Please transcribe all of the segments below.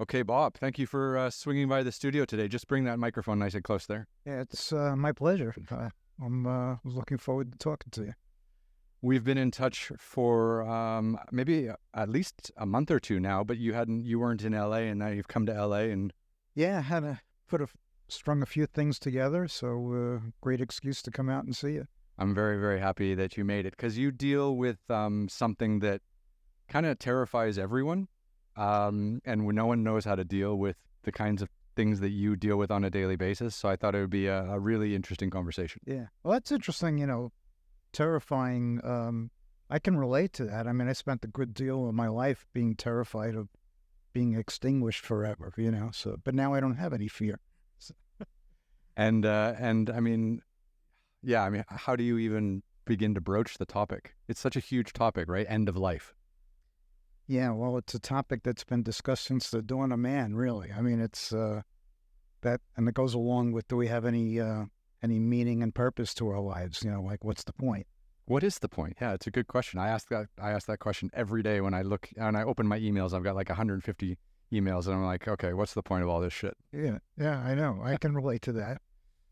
Okay, Bob, thank you for swinging by the studio today. Just bring that microphone nice and close there. Yeah, it's my pleasure. I'm was looking forward to talking to you. We've been in touch for maybe at least a month or two now, but you weren't in LA, and now you've come to LA, and Yeah, I had to strung a few things together, so great excuse to come out and see you. I'm very, very happy that you made it because you deal with something that kind of terrifies everyone, and no one knows how to deal with the kinds of things that you deal with on a daily basis. So I thought it would be a really interesting conversation. Yeah, well, that's interesting. Terrifying. I can relate to that. I mean, I spent a good deal of my life being terrified of being extinguished forever. So but now I don't have any fear. And I mean, yeah, I mean, how do you even begin to broach the topic? It's such a huge topic, right? End of life. Yeah, well, it's a topic that's been discussed since the dawn of man, really. I mean, it's that, and it goes along with, do we have any meaning and purpose to our lives? Like, what's the point? What is the point? Yeah, it's a good question. I ask that question every day when I look and I open my emails. I've got like 150 emails, and I'm like, okay, what's the point of all this shit? Yeah, I know. I can relate to that.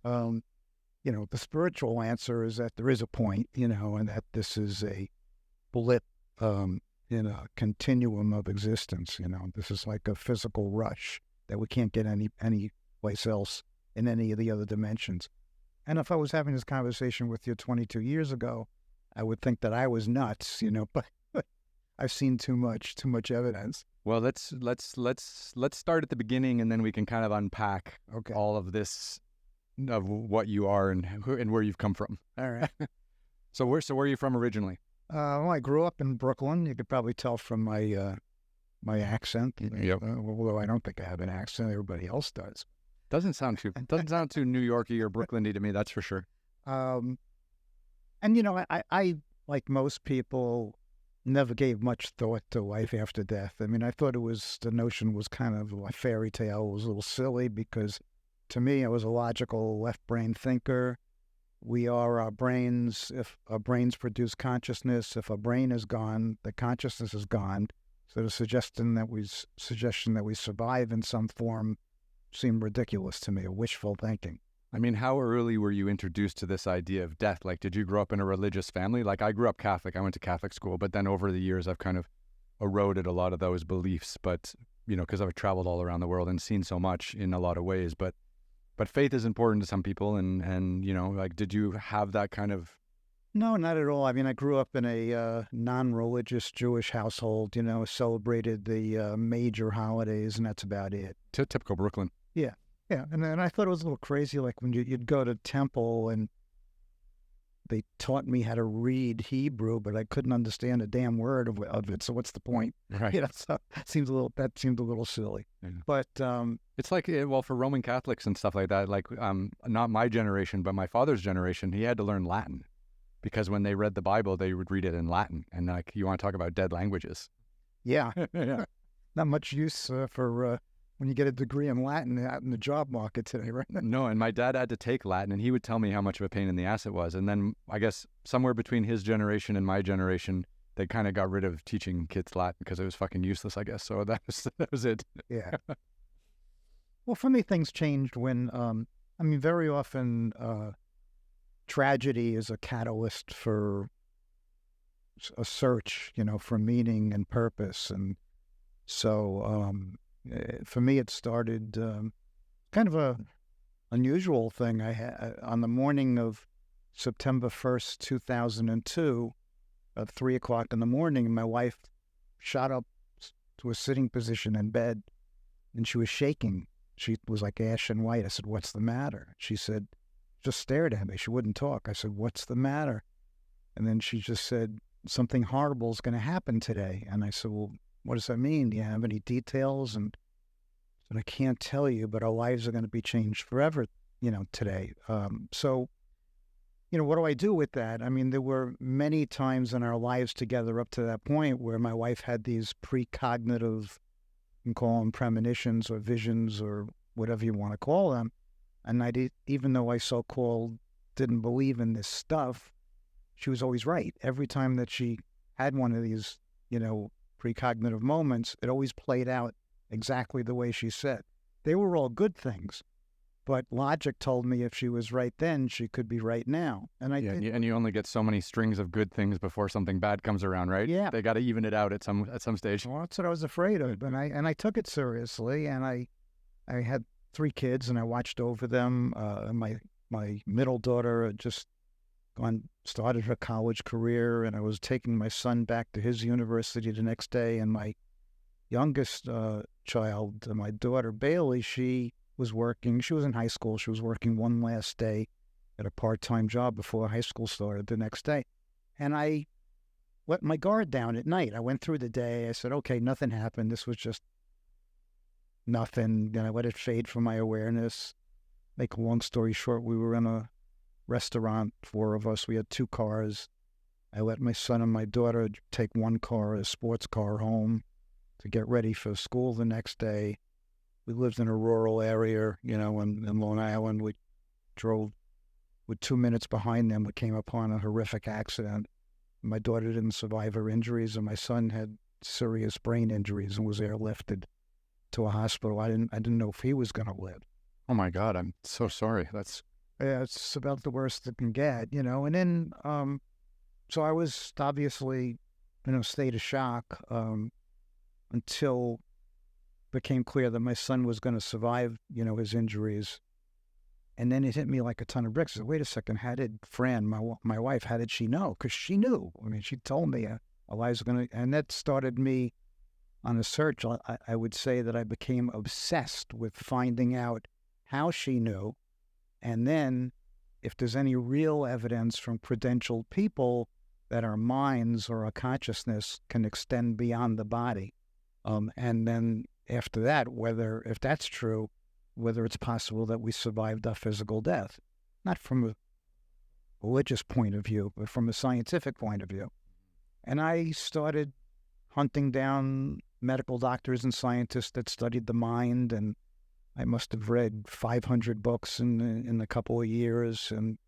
The spiritual answer is that there is a point, and that this is a blip in a continuum of existence. This is like a physical rush that we can't get any place else in any of the other dimensions. And if I was having this conversation with you 22 years ago, I would think that I was nuts, but I've seen too much evidence. Well, let's start at the beginning, and then we can kind of unpack all of this of what you are and where you've come from. All right. So where are you from originally? Well, I grew up in Brooklyn. You could probably tell from my accent. Yep. Although I don't think I have an accent, everybody else does. Doesn't sound too New Yorky or Brooklyny to me. That's for sure. And I like most people never gave much thought to life after death. I mean, I thought the notion was kind of a fairy tale. It was a little silly because to me, I was a logical left brain thinker. We are our brains. If our brains produce consciousness, if our brain is gone, the consciousness is gone. So the suggestion that we survive in some form seemed ridiculous to me, wishful thinking. I mean, how early were you introduced to this idea of death? Like, did you grow up in a religious family? Like, I grew up Catholic. I went to Catholic school, but then over the years, I've kind of eroded a lot of those beliefs. But, because I've traveled all around the world and seen so much in a lot of ways. But faith is important to some people. And like, did you have that kind of... No, not at all. I mean, I grew up in a non-religious Jewish household, celebrated the major holidays, and that's about it. Typical Brooklyn. Yeah. Yeah, and then I thought it was a little crazy, like when you'd go to temple and they taught me how to read Hebrew, but I couldn't understand a damn word of it. So what's the point? Right. So that seemed a little silly. Yeah. But it's like, well, for Roman Catholics and stuff like that, like not my generation, but my father's generation, he had to learn Latin because when they read the Bible, they would read it in Latin. And like, you want to talk about dead languages? Yeah. Yeah. Not much use for when you get a degree in Latin out in the job market today, right? No, and my dad had to take Latin, and he would tell me how much of a pain in the ass it was. And then I guess somewhere between his generation and my generation, they kind of got rid of teaching kids Latin because it was fucking useless, I guess. So that was it. Yeah. Well, for me, things changed when, very often tragedy is a catalyst for a search, for meaning and purpose. And so for me, it started kind of a unusual thing. I had on the morning of September 1st, 2002, at 3 o'clock in the morning, my wife shot up to a sitting position in bed, and she was shaking. She was like ashen white. I said, "What's the matter?" She said, just stared at me. She wouldn't talk. I said, "What's the matter?" And then she just said, "Something horrible is going to happen today." And I said, "Well, what does that mean? Do you have any details?" And I said, "I can't tell you, but our lives are going to be changed forever, today." So, what do I do with that? I mean, there were many times in our lives together up to that point where my wife had these precognitive, you can call them premonitions or visions or whatever you want to call them. And even though I so-called didn't believe in this stuff, she was always right. Every time that she had one of these, precognitive moments, it always played out exactly the way she said. They were all good things, but logic told me if she was right then, she could be right now. And I did. And you only get so many strings of good things before something bad comes around, right? Yeah. They got to even it out at some stage. Well, that's what I was afraid of, and I took it seriously, and I had 3 kids, and I watched over them. My middle daughter had just started her college career, and I was taking my son back to his university the next day, and my youngest child, my daughter Bailey, she was working. She was in high school. She was working one last day at a part-time job before high school started the next day. And I let my guard down at night. I went through the day. I said, okay, nothing happened. This was just nothing. Then I let it fade from my awareness. Make a long story short, we were in a restaurant, 4 of us. We had 2 cars. I let my son and my daughter take one car, a sports car, home to get ready for school the next day. We lived in a rural area, in Long Island. We drove with 2 minutes behind them. We came upon a horrific accident. My daughter didn't survive her injuries, and my son had serious brain injuries and was airlifted to a hospital. I didn't know if he was going to live. Oh my God, I'm so sorry. It's about the worst it can get, And then, so I was obviously in a state of shock until it became clear that my son was going to survive, his injuries. And then it hit me like a ton of bricks. I said, wait a second, how did Fran, my wife, how did she know? Because she knew. I mean, she told me Eliza's going to, and that started me on a search. I would say that I became obsessed with finding out how she knew. And then if there's any real evidence from credentialed people that our minds or our consciousness can extend beyond the body. And then after that, if that's true, whether it's possible that we survived a physical death, not from a religious point of view, but from a scientific point of view. And I started hunting down medical doctors and scientists that studied the mind, and I must have read 500 books in a couple of years and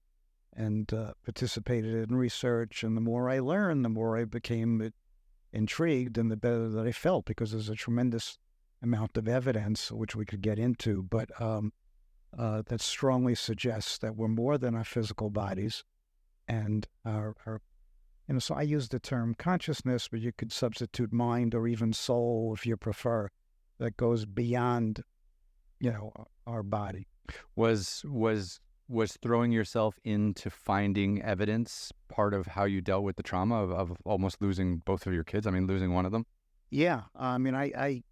participated in research. And the more I learned, the more I became intrigued and the better that I felt, because there's a tremendous amount of evidence, which we could get into, but that strongly suggests that we're more than our physical bodies. And so I use the term consciousness, but you could substitute mind or even soul if you prefer, that goes beyond our body. Was throwing yourself into finding evidence part of how you dealt with the trauma of almost losing both of your kids? I mean, losing one of them? Yeah. I mean, I'd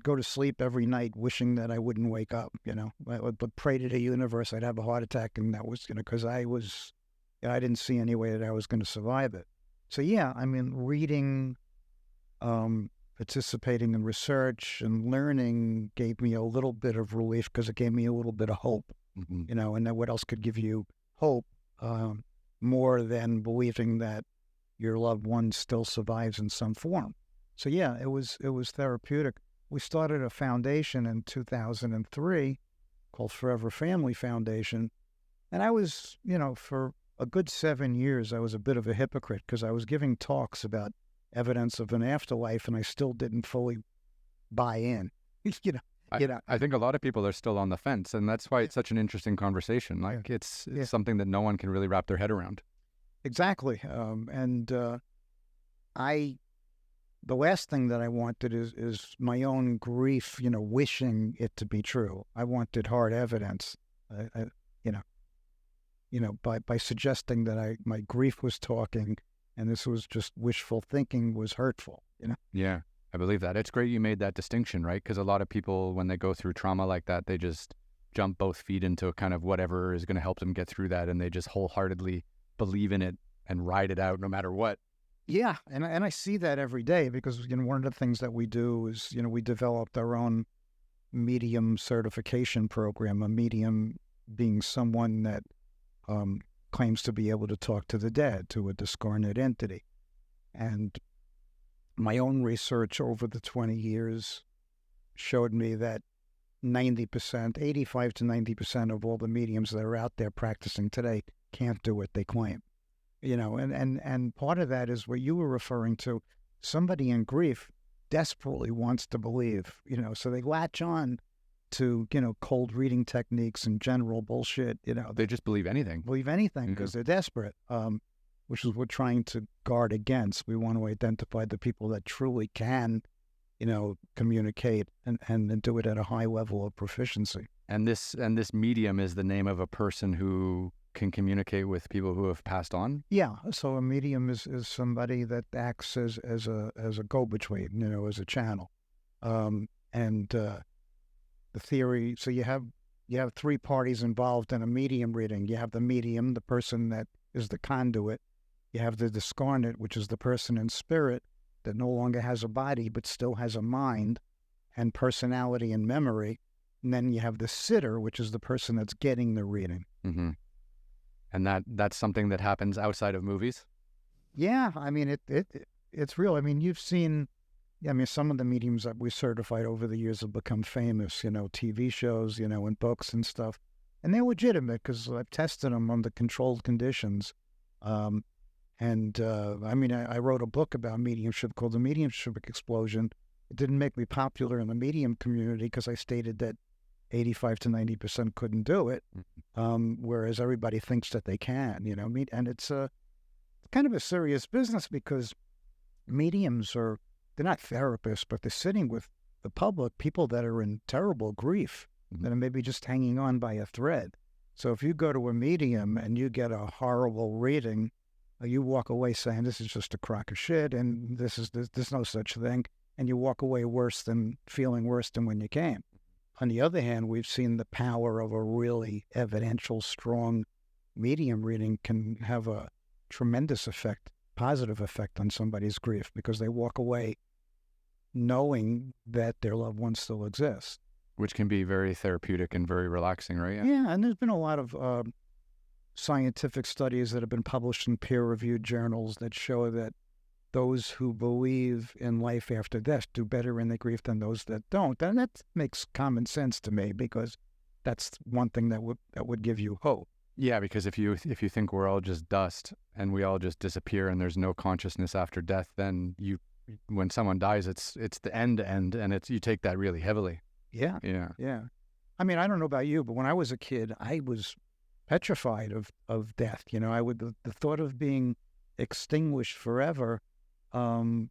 go to sleep every night wishing that I wouldn't wake up, I would pray to the universe I'd have a heart attack, and that was, because I didn't see any way that I was going to survive it. So yeah, I mean, reading, participating in research and learning gave me a little bit of relief, because it gave me a little bit of hope, and then what else could give you hope more than believing that your loved one still survives in some form. So yeah, it was therapeutic. We started a foundation in 2003 called Forever Family Foundation, and I was, for a good 7 years, I was a bit of a hypocrite, because I was giving talks about evidence of an afterlife, and I still didn't fully buy in. I think a lot of people are still on the fence, and that's why it's such an interesting conversation. Like it's something that no one can really wrap their head around. Exactly. The last thing that I wanted is my own grief, wishing it to be true. I wanted hard evidence, by suggesting that my grief was talking, and this was just wishful thinking, was hurtful, Yeah, I believe that. It's great you made that distinction, right? Because a lot of people, when they go through trauma like that, they just jump both feet into kind of whatever is going to help them get through that, and they just wholeheartedly believe in it and ride it out no matter what. Yeah, and I see that every day, because one of the things that we do is we developed our own medium certification program. A medium being someone that claims to be able to talk to the dead, to a discarnate entity. And my own research over the 20 years showed me that 90%, 85 to 90% of all the mediums that are out there practicing today can't do what they claim. And part of that is what you were referring to. Somebody in grief, desperately wants to believe, so they latch on to, cold reading techniques and general bullshit, They just believe anything. Believe anything because they're desperate, which is what we're trying to guard against. We want to identify the people that truly can, communicate and do it at a high level of proficiency. And this medium is the name of a person who can communicate with people who have passed on? Yeah. So a medium is somebody that acts as a go-between, as a channel. The theory, so you have three parties involved in a medium reading. You have the medium, the person that is the conduit. You have the discarnate, which is the person in spirit that no longer has a body but still has a mind and personality and memory. And then you have the sitter, which is the person that's getting the reading. Mm-hmm. And that's something that happens outside of movies? Yeah, I mean, it's real. I mean, you've seen, some of the mediums that we certified over the years have become famous, TV shows, and books and stuff. And they're legitimate because I've tested them under controlled conditions. I wrote a book about mediumship called The Mediumship Explosion. It didn't make me popular in the medium community because I stated that 85 to 90% couldn't do it, whereas everybody thinks that they can, and it's kind of a serious business because mediums they're not therapists, but they're sitting with the public, people that are in terrible grief, that are maybe just hanging on by a thread. So if you go to a medium and you get a horrible reading, you walk away saying, this is just a crock of shit, and there's no such thing, and you walk away feeling worse than when you came. On the other hand, we've seen the power of a really evidential, strong medium reading can have a tremendous effect, positive effect on somebody's grief because they walk away knowing that their loved one still exists. Which can be very therapeutic and very relaxing, right? Yeah, and there's been a lot of scientific studies that have been published in peer-reviewed journals that show that those who believe in life after death do better in their grief than those that don't. And that makes common sense to me because that's one thing that would give you hope. Yeah, because if you think we're all just dust and we all just disappear and there's no consciousness after death, then when someone dies, it's the end, and you take that really heavily. Yeah. Yeah. Yeah. I mean, I don't know about you, but when I was a kid, I was petrified of death. The thought of being extinguished forever, I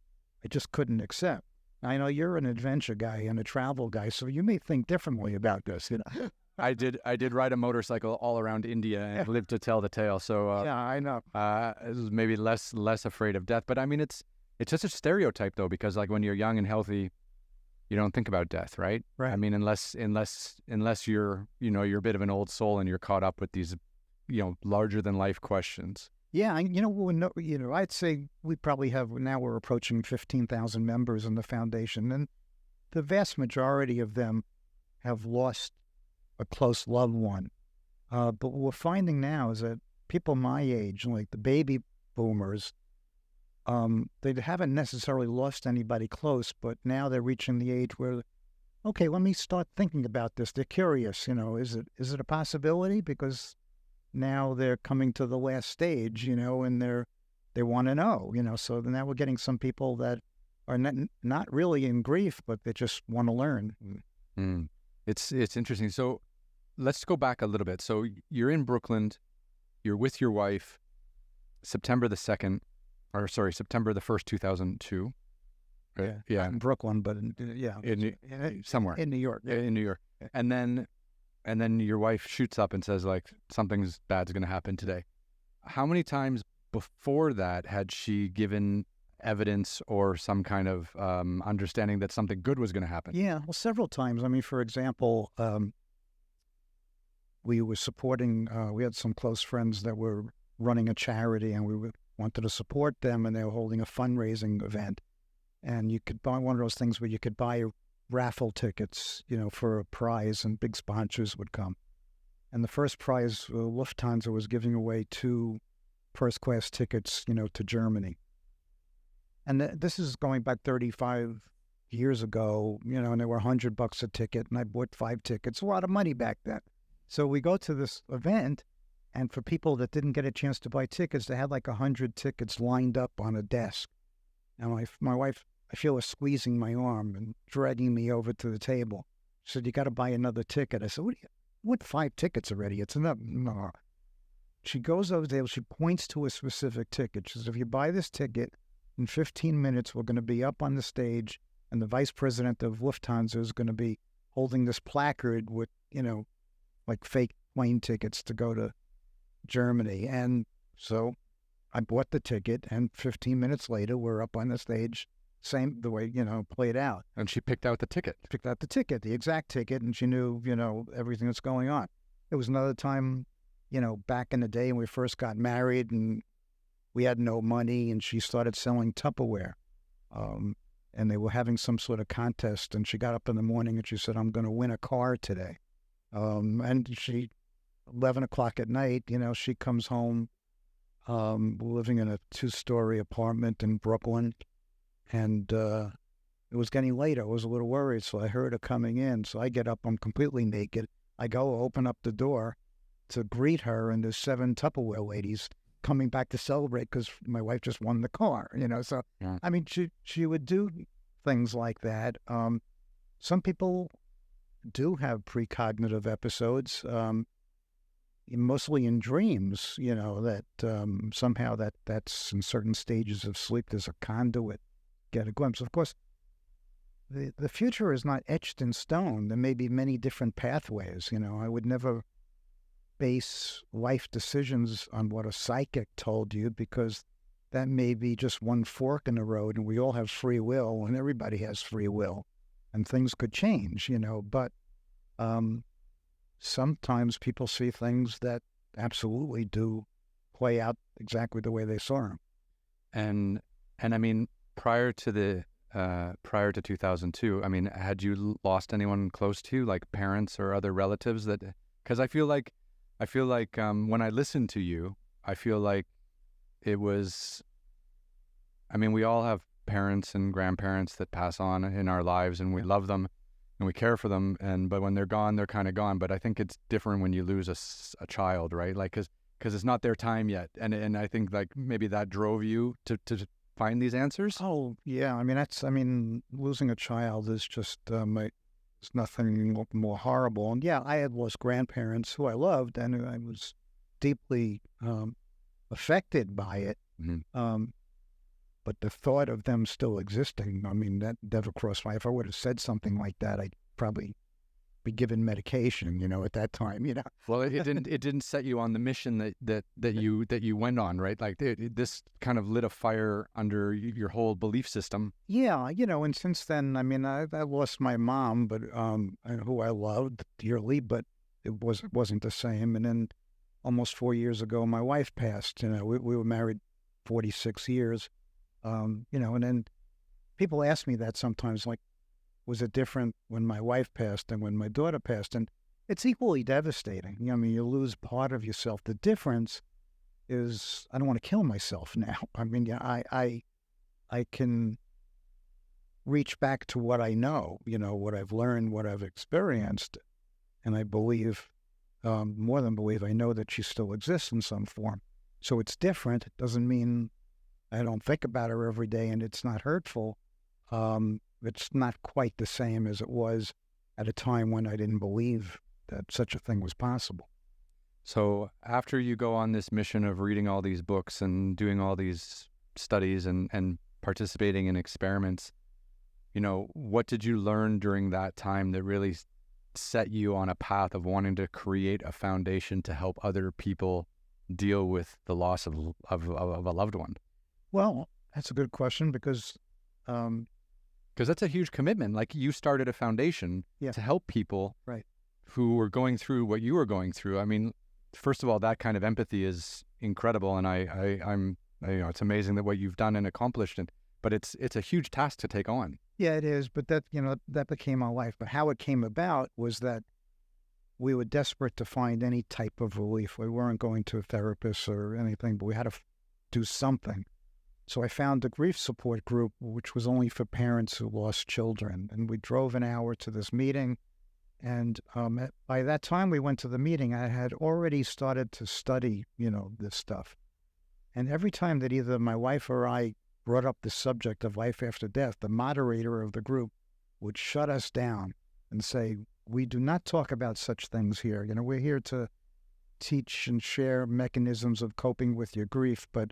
just couldn't accept. I know you're an adventure guy and a travel guy, so you may think differently about this. I did ride a motorcycle all around India and lived to tell the tale. So yeah, I know. I was maybe less afraid of death, but I mean, it's just a stereotype though, because like when you're young and healthy, you don't think about death, right? Right. I mean, unless you're you're a bit of an old soul and you're caught up with these larger than life questions. Yeah, I'd say we probably have, now we're approaching 15,000 members in the foundation, and the vast majority of them have lost a close loved one. But what we're finding now is that people my age, like the baby boomers, they haven't necessarily lost anybody close, but now they're reaching the age where, okay, let me start thinking about this. They're curious, is it a possibility? Because now they're coming to the last stage, and they want to know, so now we're getting some people that are not really in grief, but they just want to learn. Mm. It's interesting. So let's go back a little bit. So you're in Brooklyn, you're with your wife, September the 1st, 2002. Right? Yeah. Not in Brooklyn, but somewhere. In New York. Yeah. In New York. Yeah. And then your wife shoots up and says, like, something's bad's going to happen today. How many times before that had she given evidence or some kind of understanding that something good was going to happen? Yeah, well, several times. I mean, for example, we were supporting, we had some close friends that were running a charity, and we wanted to support them, and they were holding a fundraising event. And you could buy one of those things where you could buy raffle tickets, for a prize, and big sponsors would come. And the first prize, Lufthansa was giving away 2 first-class tickets, to Germany. And this is going back 35 years ago, and they were $100 a ticket, and I bought 5 tickets, a lot of money back then. So we go to this event, and for people that didn't get a chance to buy tickets, they had like 100 tickets lined up on a desk. And my wife I feel her squeezing my arm and dragging me over to the table. She said, "You got to buy another ticket." I said, "What 5 tickets already? It's enough." No. She goes over there, she points to a specific ticket. She says, "If you buy this ticket, in 15 minutes, we're going to be up on the stage, and the vice president of Lufthansa is going to be holding this placard with, like fake plane tickets to go to Germany." And so I bought the ticket, and 15 minutes later, we're up on the stage, same the way, played out. And she picked out the ticket. Picked out the ticket, the exact ticket, and she knew, everything that's going on. It was another time, back in the day when we first got married and we had no money, and she started selling Tupperware. And they were having some sort of contest, and she got up in the morning and she said, "I'm going to win a car today." And 11 o'clock at night, she comes home, living in a 2-story apartment in Brooklyn. And it was getting later. I was a little worried, so I heard her coming in. So I get up, I'm completely naked. I go open up the door to greet her, and there's 7 Tupperware ladies coming back to celebrate because my wife just won the car, So, yeah. I mean, she would do things like that. Some people do have precognitive episodes, mostly in dreams, that somehow that's in certain stages of sleep, there's a conduit, get a glimpse. Of course, the future is not etched in stone. There may be many different pathways. I would never base life decisions on what a psychic told you, because that may be just one fork in the road, and we all have free will, and everybody has free will, and things could change, but sometimes people see things that absolutely do play out exactly the way they saw them. And I mean, prior to 2002, I mean, had you lost anyone close to you, like parents or other relatives that, because I feel like when I listen to you, I feel like it was, I mean, we all have parents and grandparents that pass on in our lives, and we love them and we care for them. But when they're gone, they're kind of gone. But I think it's different when you lose a child, right? Like, because it's not their time yet. And I think like maybe that drove you to find these answers. Oh, yeah. I mean, losing a child is just, it's nothing more horrible. And yeah, I had lost grandparents who I loved, and I was deeply affected by it. Mm-hmm. But the thought of them still existing, I mean, that never crossed my. If I would have said something like that, I'd probably be given medication, at that time, Well, it didn't set you on the mission that you went on, right? Like this kind of lit a fire under your whole belief system. Yeah, and since then, I mean, I lost my mom, but who I loved dearly, but it wasn't the same. And then almost 4 years ago, my wife passed. We were married 46 years. And then people ask me that sometimes, like, was it different when my wife passed and when my daughter passed? And it's equally devastating. I mean, you lose part of yourself. The difference is I don't want to kill myself now. I mean, yeah, I can reach back to what I know, what I've learned, what I've experienced. And I believe, more than believe, I know that she still exists in some form. So it's different. It doesn't mean I don't think about her every day and it's not hurtful. It's not quite the same as it was at a time when I didn't believe that such a thing was possible. So after you go on this mission of reading all these books and doing all these studies and participating in experiments, what did you learn during that time that really set you on a path of wanting to create a foundation to help other people deal with the loss of a loved one? Well, that's a good question, because that's a huge commitment. Like, you started a foundation to help people who were going through what you were going through. I mean, first of all, that kind of empathy is incredible, and I'm it's amazing that what you've done and accomplished. But it's a huge task to take on. Yeah, it is. But that became our life. But how it came about was that we were desperate to find any type of relief. We weren't going to a therapist or anything, but we had to do something. So I found a grief support group, which was only for parents who lost children. And we drove an hour to this meeting. And by that time we went to the meeting, I had already started to study, this stuff. And every time that either my wife or I brought up the subject of life after death, the moderator of the group would shut us down and say, we do not talk about such things here. You know, we're here to teach and share mechanisms of coping with your grief, but,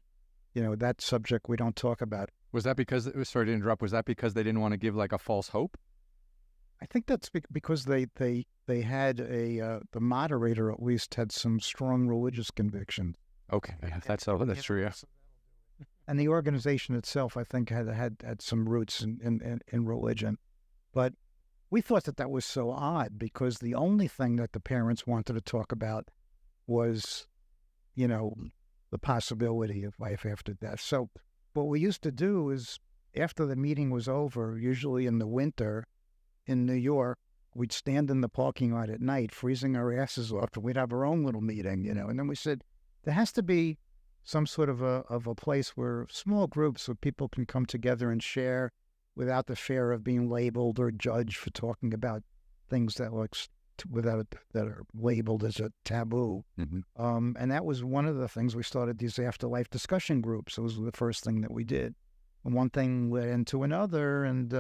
you know, that subject we don't talk about. Was that because, sorry to interrupt, was that because they didn't want to give like a false hope? I think that's because they had the moderator at least had some strong religious convictions. Okay, that's true, yeah. And the organization itself, I think, had some roots in religion. But we thought that was so odd because the only thing that the parents wanted to talk about was, you know, the possibility of life after death. So what we used to do is after the meeting was over, usually in the winter in New York, we'd stand in the parking lot at night, freezing our asses off, and we'd have our own little meeting, you know. And then we said, there has to be some sort of a place where small groups where people can come together and share without the fear of being labeled or judged for talking about things that that are labeled as a taboo. Mm-hmm. And that was one of the things we started, these afterlife discussion groups. It was the first thing that we did. And one thing led into another, and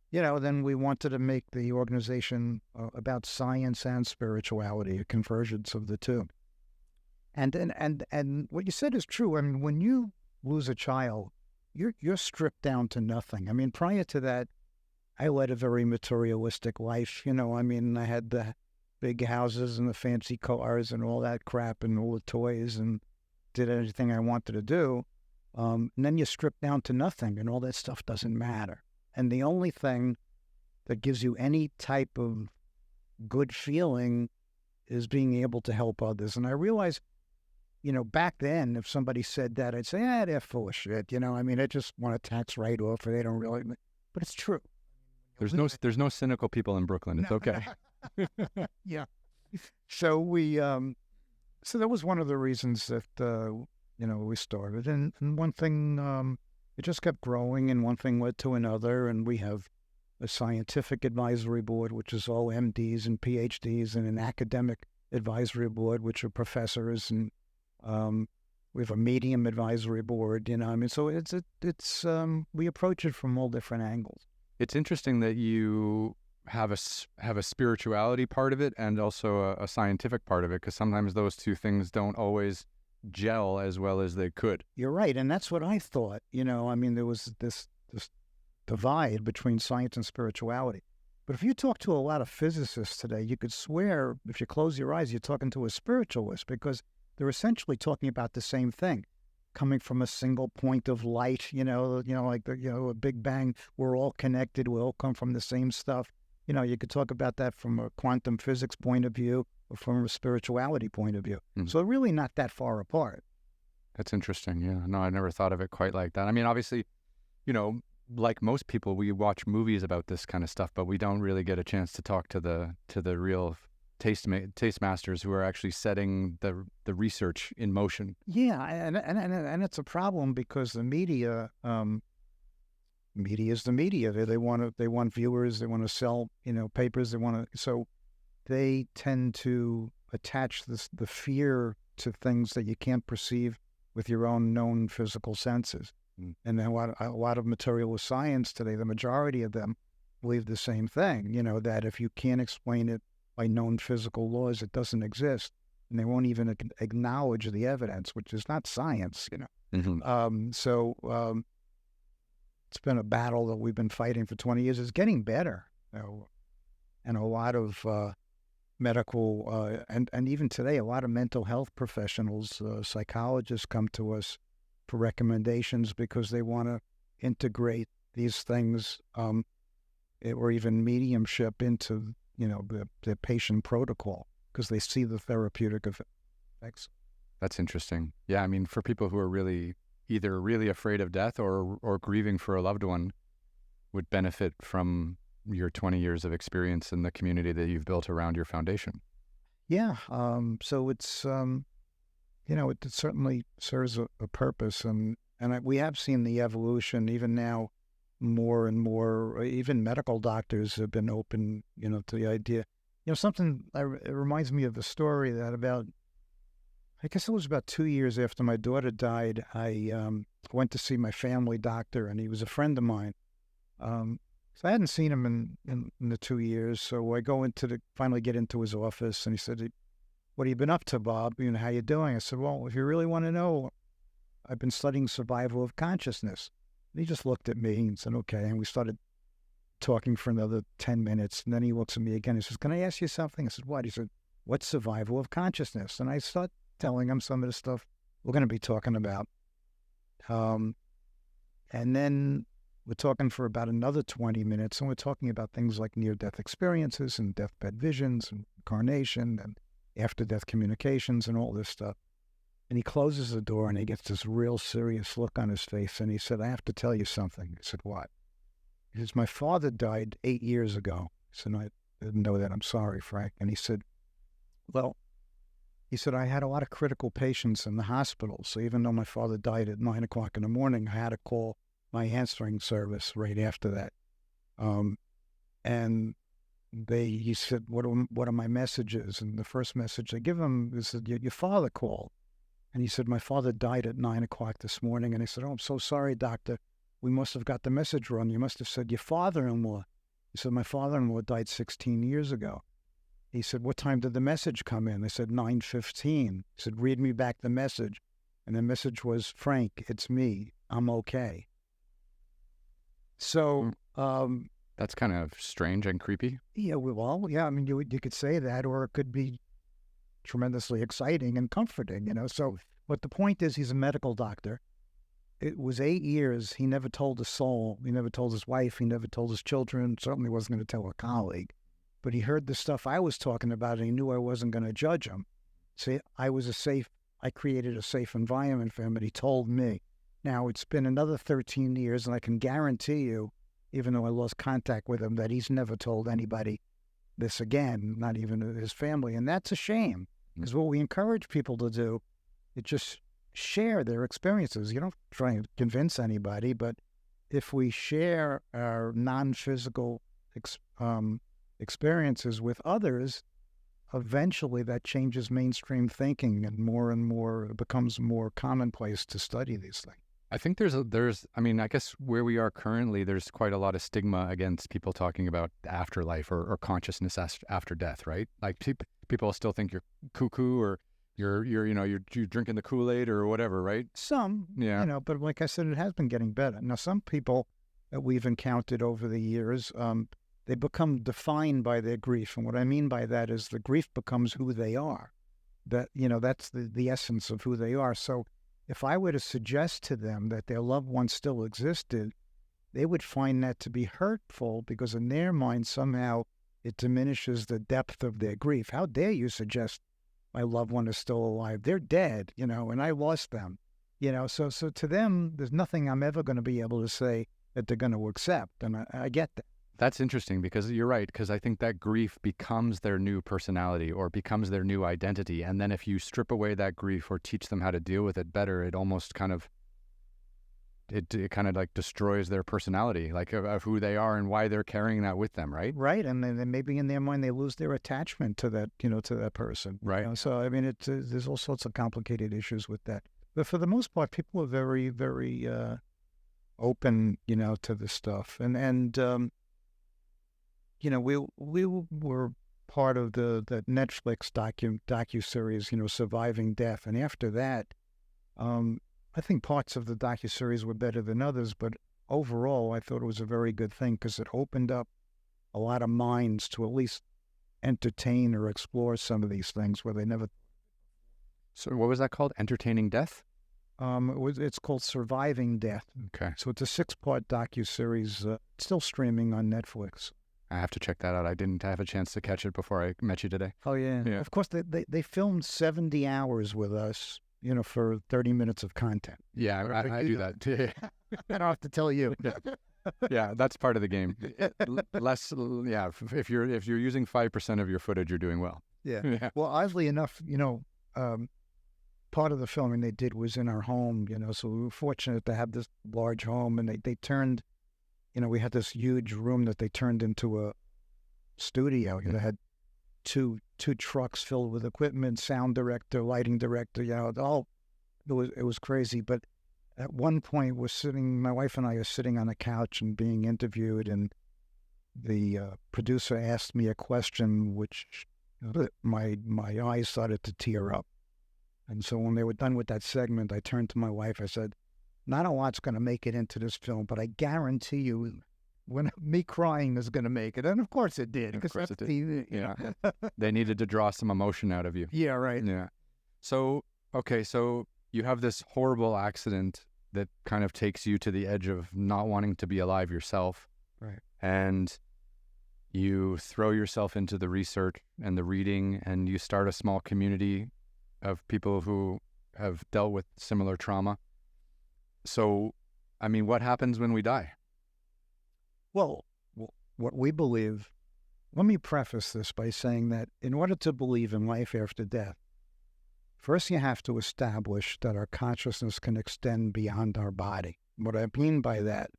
you know, then we wanted to make the organization about science and spirituality, a convergence of the two. And what you said is true. I mean, when you lose a child, you're stripped down to nothing. I mean, prior to that, I led a very materialistic life. You know, I mean, I had the big houses and the fancy cars and all that crap and all the toys and did anything I wanted to do. And then you're stripped down to nothing, and all that stuff doesn't matter. And the only thing that gives you any type of good feeling is being able to help others. And I realized, you know, back then, if somebody said that, I'd say, they're full of shit. You know, I mean, I just want a tax write-off, or they don't really. But it's true. There's no cynical people in Brooklyn. It's okay. Yeah. So so that was one of the reasons that you know, we started. And one thing, it just kept growing, and one thing led to another. And we have a scientific advisory board, which is all MDs and PhDs, and an academic advisory board, which are professors, and we have a medium advisory board. You know, I mean, so it's we approach it from all different angles. It's interesting that you have a spirituality part of it and also a scientific part of it, because sometimes those two things don't always gel as well as they could. You're right, and that's what I thought. You know, I mean, there was this divide between science and spirituality. But if you talk to a lot of physicists today, you could swear, if you close your eyes, you're talking to a spiritualist, because they're essentially talking about the same thing, coming from a single point of light. You know, like a Big Bang. We're all connected. We all come from the same stuff. You know, you could talk about that from a quantum physics point of view or from a spirituality point of view. Mm-hmm. So really not that far apart. That's interesting. Yeah. No, I never thought of it quite like that. I mean, obviously, you know, like most people, we watch movies about this kind of stuff, but we don't really get a chance to talk to the real taste masters who are actually setting the research in motion. Yeah, and it's a problem because the media is the media. They want viewers. They want to sell, you know, papers. So they tend to attach the fear to things that you can't perceive with your own known physical senses. Mm. And then a lot of materialist science today, the majority of them believe the same thing. You know, that if you can't explain it by known physical laws, it doesn't exist, and they won't even acknowledge the evidence, which is not science. You know. Mm-hmm. It's been a battle that we've been fighting for 20 years. It's getting better, you know, and a lot of medical and even today, a lot of mental health professionals, psychologists come to us for recommendations because they want to integrate these things or even mediumship into, you know, the patient protocol because they see the therapeutic effects. That's interesting. Yeah, I mean, for people who are either really afraid of death or grieving for a loved one, would benefit from your 20 years of experience in the community that you've built around your foundation. Yeah. So it's, you know, it certainly serves a purpose. And we have seen the evolution even now, more and more, even medical doctors have been open, you know, to the idea. You know, it reminds me of a story that about, I guess it was about 2 years after my daughter died. I went to see my family doctor, and he was a friend of mine. So I hadn't seen him in the 2 years. So I finally get into his office, and he said, "What have you been up to, Bob? How you doing?" I said, "Well, if you really want to know, I've been studying survival of consciousness." And he just looked at me and said, "Okay." And we started talking for another 10 minutes. And then he looks at me again. He says, "Can I ask you something?" I said, "What?" He said, "What's survival of consciousness?" And I start telling him some of the stuff we're going to be talking about. And then we're talking for about another 20 minutes, and we're talking about things like near-death experiences and deathbed visions and incarnation and after-death communications and all this stuff. And he closes the door, and he gets this real serious look on his face, and he said, "I have to tell you something." I said, "What?" He says, "My father died 8 years ago." I said, "I didn't know that. I'm sorry, Frank." And he said, "Well," he said, "I had a lot of critical patients in the hospital. So even though my father died at 9 o'clock in the morning, I had to call my answering service right after that." And he said, what are my messages? And the first message I give him is that your father called. And he said, "My father died at 9 o'clock this morning." And I said, "Oh, I'm so sorry, doctor. We must have got the message wrong. You must have said your father-in-law." He said, "My father-in-law died 16 years ago." He said, "What time did the message come in?" I said, 9:15. He said, "Read me back the message." And the message was, "Frank, it's me. I'm okay." So, That's kind of strange and creepy. yeah, well, yeah, I mean, you could say that, or it could be tremendously exciting and comforting, So, but the point is, he's a medical doctor. It was 8 years. He never told a soul. He never told his wife. He never told his children. Certainly wasn't going to tell a colleague. But he heard the stuff I was talking about, and he knew I wasn't going to judge him. See, I created a safe environment for him, and he told me. Now, it's been another 13 years, and I can guarantee you, even though I lost contact with him, that he's never told anybody this again, not even his family. And that's a shame, because what we encourage people to do is just share their experiences. You don't try and convince anybody, but if we share our non-physical experiences with others, eventually that changes mainstream thinking, and more it becomes more commonplace to study these things. I think I mean, I guess where we are currently, there's quite a lot of stigma against people talking about afterlife or consciousness after death, right? Like people still think you're cuckoo, or you're drinking the Kool-Aid or whatever, right? Some, yeah, but like I said, it has been getting better. Now, some people that we've encountered over the years, they become defined by their grief. And what I mean by that is the grief becomes who they are. That's the essence of who they are. So if I were to suggest to them that their loved one still existed, they would find that to be hurtful, because in their mind, somehow it diminishes the depth of their grief. How dare you suggest my loved one is still alive? They're dead, and I lost them, So to them, there's nothing I'm ever going to be able to say that they're going to accept. And I get that. That's interesting, because you're right, because I think that grief becomes their new personality or becomes their new identity. And then if you strip away that grief or teach them how to deal with it better, it almost kind of like destroys their personality, like of who they are and why they're carrying that with them, right? Right. And then maybe in their mind, they lose their attachment to that, to that person. Right. So, I mean, there's all sorts of complicated issues with that. But for the most part, people are very, very open, to this stuff. And we were part of the Netflix docuseries, Surviving Death. And after that, I think parts of the docuseries were better than others, but overall, I thought it was a very good thing, because it opened up a lot of minds to at least entertain or explore some of these things where they never. So what was that called? Entertaining Death? It's called Surviving Death. Okay. So it's a 6-part docuseries, still streaming on Netflix. I have to check that out. I didn't have a chance to catch it before I met you today. Oh, yeah. Of course, they filmed 70 hours with us, for 30 minutes of content. Yeah, I do that. I don't have to tell you. Yeah, that's part of the game. Less, yeah. If you're using 5% of your footage, you're doing well. Yeah. Well, oddly enough, part of the filming they did was in our home. So we were fortunate to have this large home, and they turned. We had this huge room that they turned into a studio. It had two trucks filled with equipment, sound director, lighting director, it was crazy. But at one point, my wife and I are sitting on a couch and being interviewed, and the producer asked me a question, which my eyes started to tear up. And so when they were done with that segment, I turned to my wife. I said, "Not a lot's going to make it into this film, but I guarantee you, when me crying is going to make it." And of course it did. Of course it did. Yeah. They needed to draw some emotion out of you. Yeah, right. Yeah. So, okay, so you have this horrible accident that kind of takes you to the edge of not wanting to be alive yourself. Right. And you throw yourself into the research and the reading, and you start a small community of people who have dealt with similar trauma. So, I mean, what happens when we die? Well, what we believe, let me preface this by saying that in order to believe in life after death, first you have to establish that our consciousness can extend beyond our body. What I mean by that,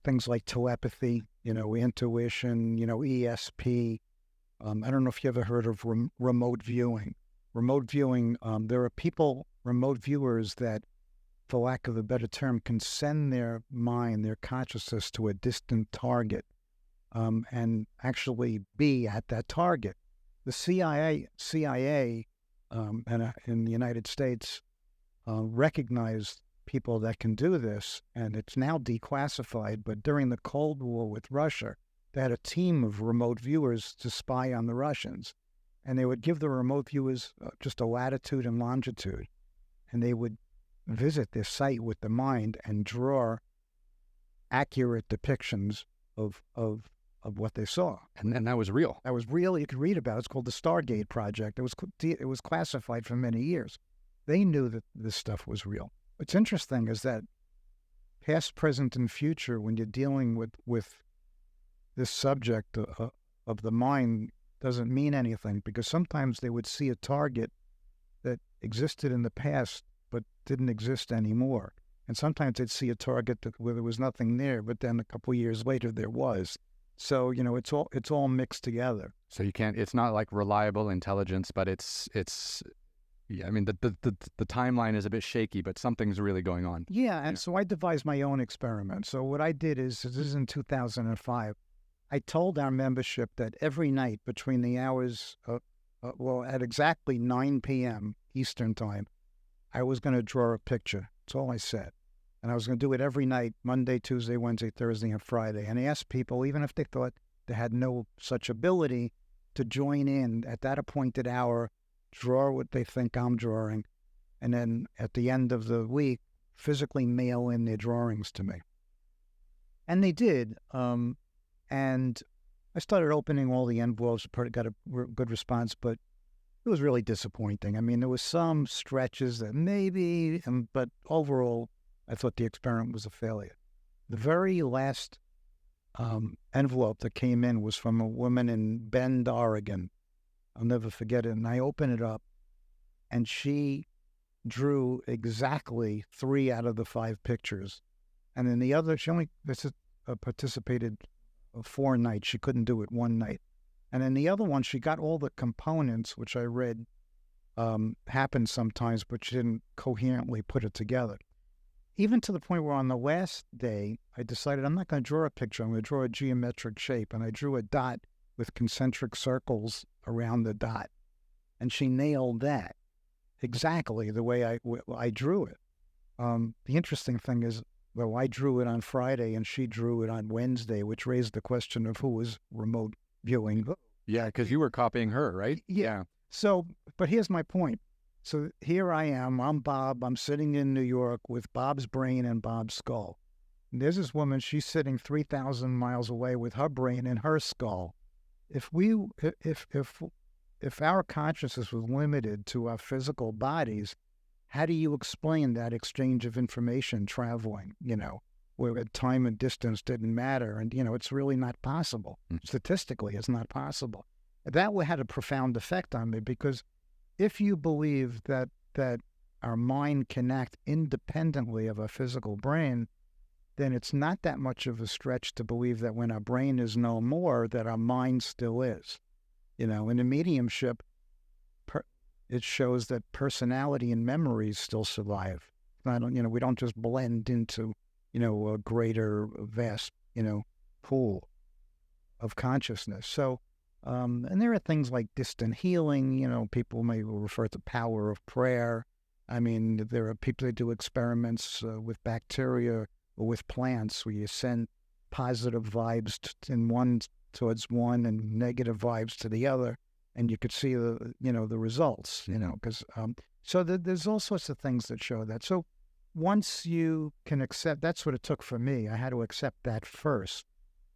things like telepathy, intuition, ESP. I don't know if you ever heard of remote viewing. Remote viewing, there are remote viewers that, for lack of a better term, can send their mind, their consciousness to a distant target and actually be at that target. The CIA in the United States recognized people that can do this, and it's now declassified, but during the Cold War with Russia, they had a team of remote viewers to spy on the Russians, and they would give the remote viewers just a latitude and longitude, and they would visit this site with the mind and draw accurate depictions of what they saw. And that was real. That was real. You could read about it. It's called the Stargate Project. It was classified for many years. They knew that this stuff was real. What's interesting is that past, present, and future, when you're dealing with this subject of the mind, doesn't mean anything, because sometimes they would see a target that existed in the past but didn't exist anymore. And sometimes they'd see a target where there was nothing there, but then a couple of years later there was. So, it's all mixed together. So it's not like reliable intelligence, but it's yeah, I mean, the timeline is a bit shaky, but something's really going on. Yeah, and so I devised my own experiment. So what I did is, this is in 2005, I told our membership that every night between the hours, at exactly 9 p.m. Eastern Time, I was going to draw a picture. That's all I said. And I was going to do it every night, Monday, Tuesday, Wednesday, Thursday, and Friday. And I asked people, even if they thought they had no such ability, to join in at that appointed hour, draw what they think I'm drawing, and then at the end of the week, physically mail in their drawings to me. And they did. And I started opening all the envelopes, got a good response, but it was really disappointing. I mean, there was some stretches that maybe, but overall, I thought the experiment was a failure. The very last envelope that came in was from a woman in Bend, Oregon. I'll never forget it. And I opened it up, and she drew exactly 3 out of the 5 pictures. And then the other, she only participated 4 nights. She couldn't do it one night. And then the other one, she got all the components, which I read happen sometimes, but she didn't coherently put it together. Even to the point where on the last day, I decided I'm not going to draw a picture. I'm going to draw a geometric shape. And I drew a dot with concentric circles around the dot. And she nailed that exactly the way I drew it. The interesting thing is, well, I drew it on Friday and she drew it on Wednesday, which raised the question of who was remote viewing. Yeah, because you were copying her, right? Yeah. So, but here's my point. So here I am, I'm Bob, I'm sitting in New York with Bob's brain and Bob's skull. And there's this woman, she's sitting 3,000 miles away with her brain and her skull. If our consciousness was limited to our physical bodies, how do you explain that exchange of information traveling, where time and distance didn't matter? And, it's really not possible. Statistically, it's not possible. That had a profound effect on me, because if you believe that our mind can act independently of our physical brain, then it's not that much of a stretch to believe that when our brain is no more, that our mind still is. In the mediumship, it shows that personality and memories still survive. We don't just blend into, a greater, vast, pool of consciousness. So, and there are things like distant healing. People may refer to power of prayer. I mean, there are people that do experiments with bacteria or with plants where you send positive vibes towards one and negative vibes to the other, and you could see the results. Because there's all sorts of things that show that. So once you can accept, that's what it took for me. I had to accept that first.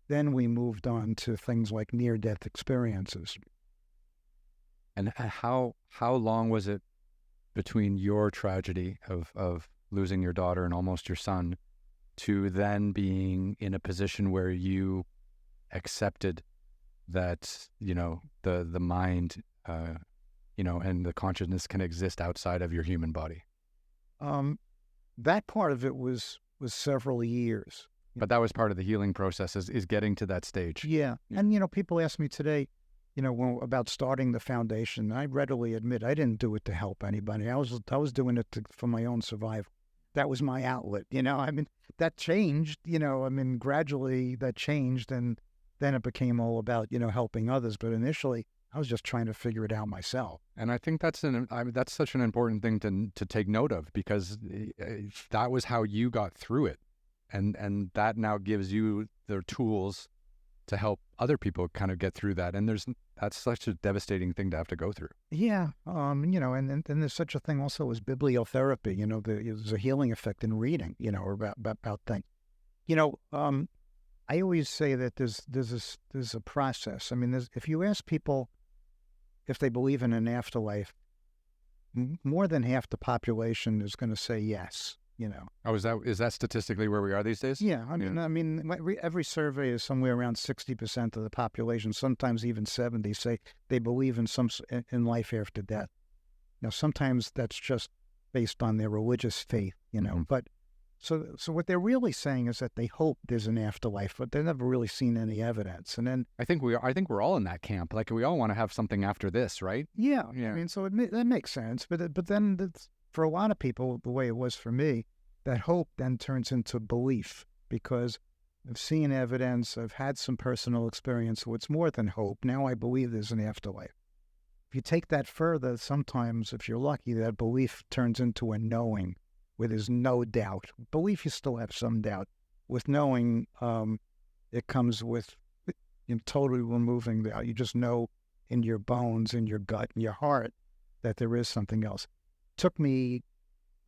Then we moved on to things like near-death experiences. And how long was it between your tragedy of losing your daughter and almost your son to then being in a position where you accepted that, the mind, and the consciousness can exist outside of your human body? That part of it was several years. But that was part of the healing process, is getting to that stage. Yeah. And, people ask me today, about starting the foundation. I readily admit I didn't do it to help anybody. I was doing it for my own survival. That was my outlet. That changed, gradually that changed, and then it became all about, helping others. But initially, I was just trying to figure it out myself. And I think that's such an important thing to take note of, because that was how you got through it. And that now gives you the tools to help other people kind of get through that. And that's such a devastating thing to have to go through. Yeah. And there's such a thing also as bibliotherapy. There's a healing effect in reading, or about things. I always say that there's a process. I mean, if you ask people if they believe in an afterlife, more than half the population is going to say yes. Oh, is that statistically where we are these days? Yeah, I mean, every survey is somewhere around 60% of the population, sometimes even 70%, say they believe in life after death. Now, sometimes that's just based on their religious faith, Mm-hmm. But so what they're really saying is that they hope there's an afterlife, but they've never really seen any evidence. And then I think we're all in that camp. Like, we all want to have something after this, right? Yeah. I mean, so that makes sense. But then for a lot of people, the way it was for me, that hope then turns into belief, because I've seen evidence, I've had some personal experience, so it's more than hope. Now I believe there's an afterlife. If you take that further, sometimes, if you're lucky, that belief turns into a knowing, where there's no doubt. Belief, you still have some doubt. With knowing, it comes with totally removing doubt. You just know in your bones, in your gut, in your heart, that there is something else. It took me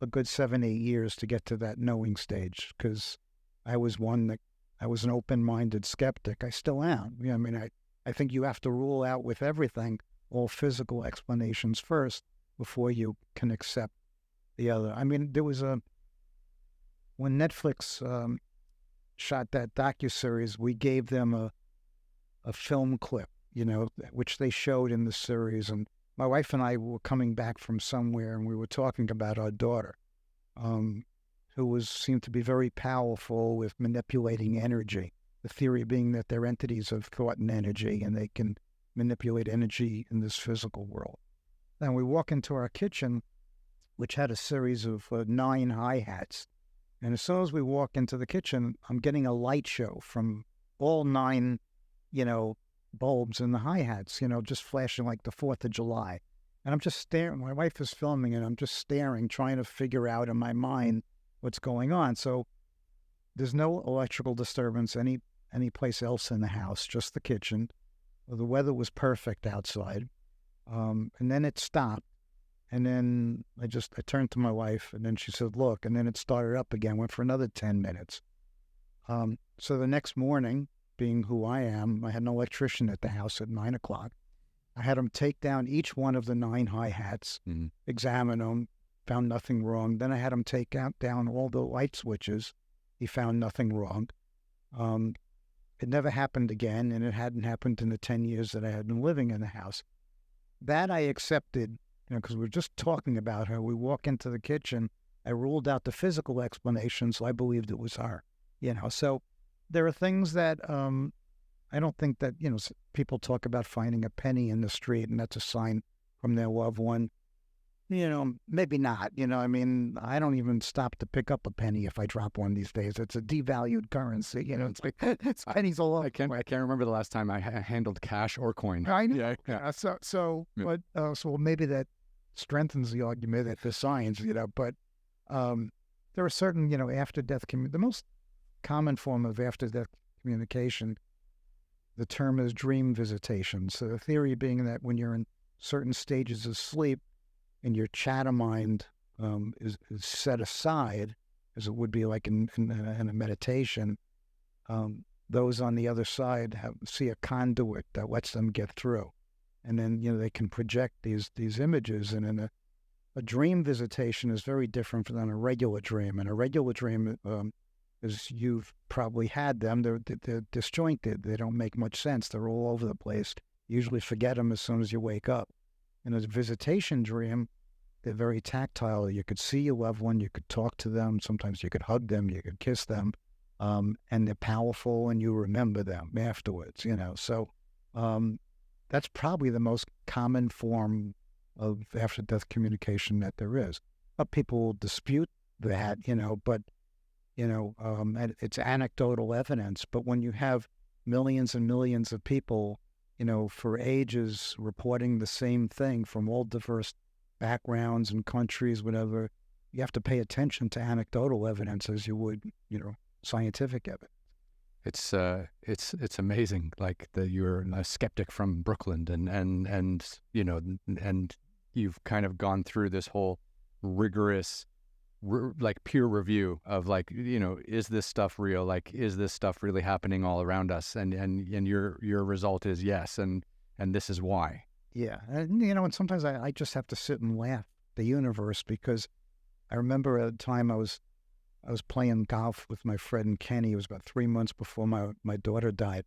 a good 7-8 years to get to that knowing stage, because I was an open-minded skeptic. I still am. I think you have to rule out with everything all physical explanations first before you can accept the other. I mean, there was when Netflix shot that docuseries, we gave them a film clip, which they showed in the series, and my wife and I were coming back from somewhere, and we were talking about our daughter, who seemed to be very powerful with manipulating energy. The theory being that they're entities of thought and energy, and they can manipulate energy in this physical world. Then we walk into our kitchen, which had a series of 9 hi-hats. And as soon as we walk into the kitchen, I'm getting a light show from all 9, bulbs in the hi-hats, just flashing like the 4th of July. And I'm just staring. My wife is filming, and I'm just staring, trying to figure out in my mind what's going on. So there's no electrical disturbance any place else in the house, just the kitchen. The weather was perfect outside. And then it stopped. And then I turned to my wife, and then she said, look, and then it started up again, went for another 10 minutes. So the next morning, being who I am, I had an electrician at the house at 9 o'clock. I had him take down each one of the 9 hi-hats, examine them, found nothing wrong. Then I had him take down all the light switches. He found nothing wrong. It never happened again, and it hadn't happened in the 10 years that I had been living in the house. That I accepted, because we were just talking about her. We walk into the kitchen. I ruled out the physical explanation, so I believed it was her. So there are things that I don't think that, people talk about finding a penny in the street and that's a sign from their loved one. Maybe not. I don't even stop to pick up a penny if I drop one these days. It's a devalued currency. It's like it's pennies all over. I can't remember the last time I handled cash or coin. I know. Yeah. So maybe that strengthens the argument that the science. But there are certain, after death the most common form of after death communication. The term is dream visitation. So the theory being that when you're in certain stages of sleep, and your chatter mind is set aside, as it would be like in a meditation, those on the other side see a conduit that lets them get through. And then, they can project these images. And in a dream visitation is very different than a regular dream. And a regular dream, as you've probably had them, they're disjointed. They don't make much sense. They're all over the place. You usually forget them as soon as you wake up. In a visitation dream, they're very tactile. You could see your loved one, you could talk to them, sometimes you could hug them, you could kiss them, and they're powerful and you remember them afterwards, So that's probably the most common form of after-death communication that there is. But people will dispute that, but, and it's anecdotal evidence. But when you have millions and millions of people for ages reporting the same thing from all diverse backgrounds and countries, whatever, you have to pay attention to anecdotal evidence as you would, scientific evidence. It's amazing, like that you're a skeptic from Brooklyn and you've kind of gone through this whole rigorous like peer review of like, is this stuff real? Like, is this stuff really happening all around us? And your result is yes. And this is why. Yeah. And, and sometimes I just have to sit and laugh at the universe, because I remember at a time I was playing golf with my friend Kenny. It was about 3 months before my daughter died,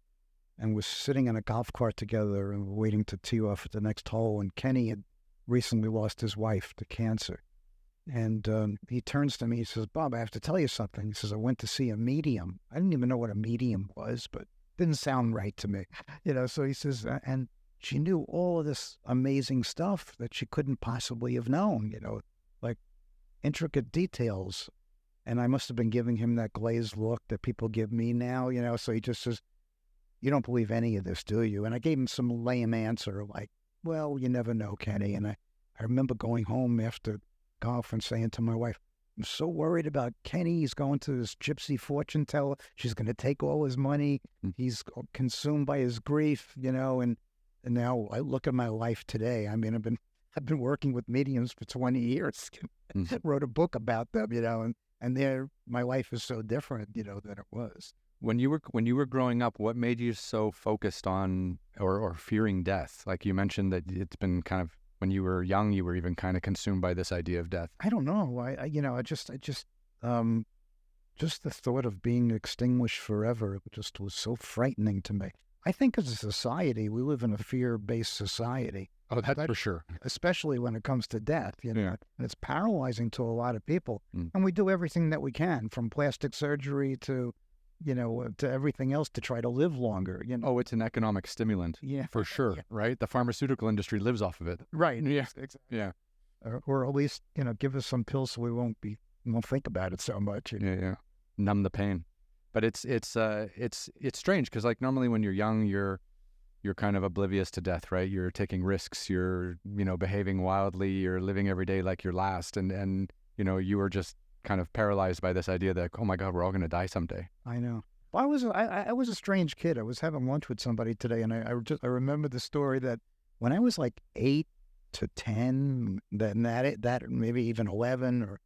and was sitting in a golf cart together and waiting to tee off at the next hole. And Kenny had recently lost his wife to cancer. And he turns to me, he says, "Bob, I have to tell you something." He says, "I went to see a medium." I didn't even know what a medium was, but it didn't sound right to me. So he says, and she knew all of this amazing stuff that she couldn't possibly have known, like intricate details. And I must have been giving him that glazed look that people give me now, so he just says, "You don't believe any of this, do you?" And I gave him some lame answer like, "Well, you never know, Kenny." And I remember going home after golf and saying to my wife, "I'm so worried about Kenny. He's going to this gypsy fortune teller. She's going to take all his money. He's consumed by his grief, and now I look at my life today. I mean, I've been working with mediums for 20 years. Wrote a book about them, and my life is so different, than it was." When you were growing up, what made you so focused on or fearing death? Like you mentioned that it's been kind of, when you were young, you were even kind of consumed by this idea of death. I don't know. Just the thought of being extinguished forever just was so frightening to me. I think as a society, we live in a fear-based society. Oh, that's for sure. Especially when it comes to death, Yeah. And it's paralyzing to a lot of people. And we do everything that we can, from plastic surgery to everything else to try to live longer. Oh, it's an economic stimulant. Yeah, for sure. Yeah. Right. The pharmaceutical industry lives off of it. Right. Yeah. Exactly. Yeah. Or at least give us some pills so we won't think about it so much. Yeah. Numb the pain. But it's strange, because like normally when you're young, you're kind of oblivious to death, right? You're taking risks. You're behaving wildly. You're living every day like you're last, and you were just kind of paralyzed by this idea that, oh my God, we're all going to die someday. I know. Well, I was a strange kid. I was having lunch with somebody today, and I remember the story that when I was like 8 to 10, then that maybe even 11,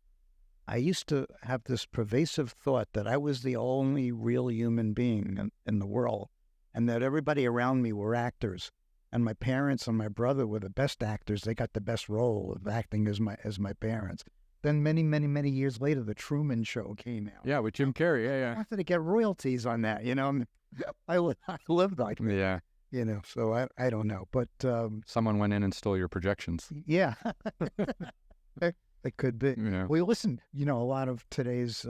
I used to have this pervasive thought that I was the only real human being in the world, and that everybody around me were actors, and my parents and my brother were the best actors. They got the best role of acting as my parents. Then many, many, many years later, The Truman Show came out. Yeah, with Jim Carrey. Yeah. I wanted to get royalties on that, I lived like that. Yeah. So I don't know. But someone went in and stole your projections. Yeah. It could be. Yeah. Well, listen, a lot of today's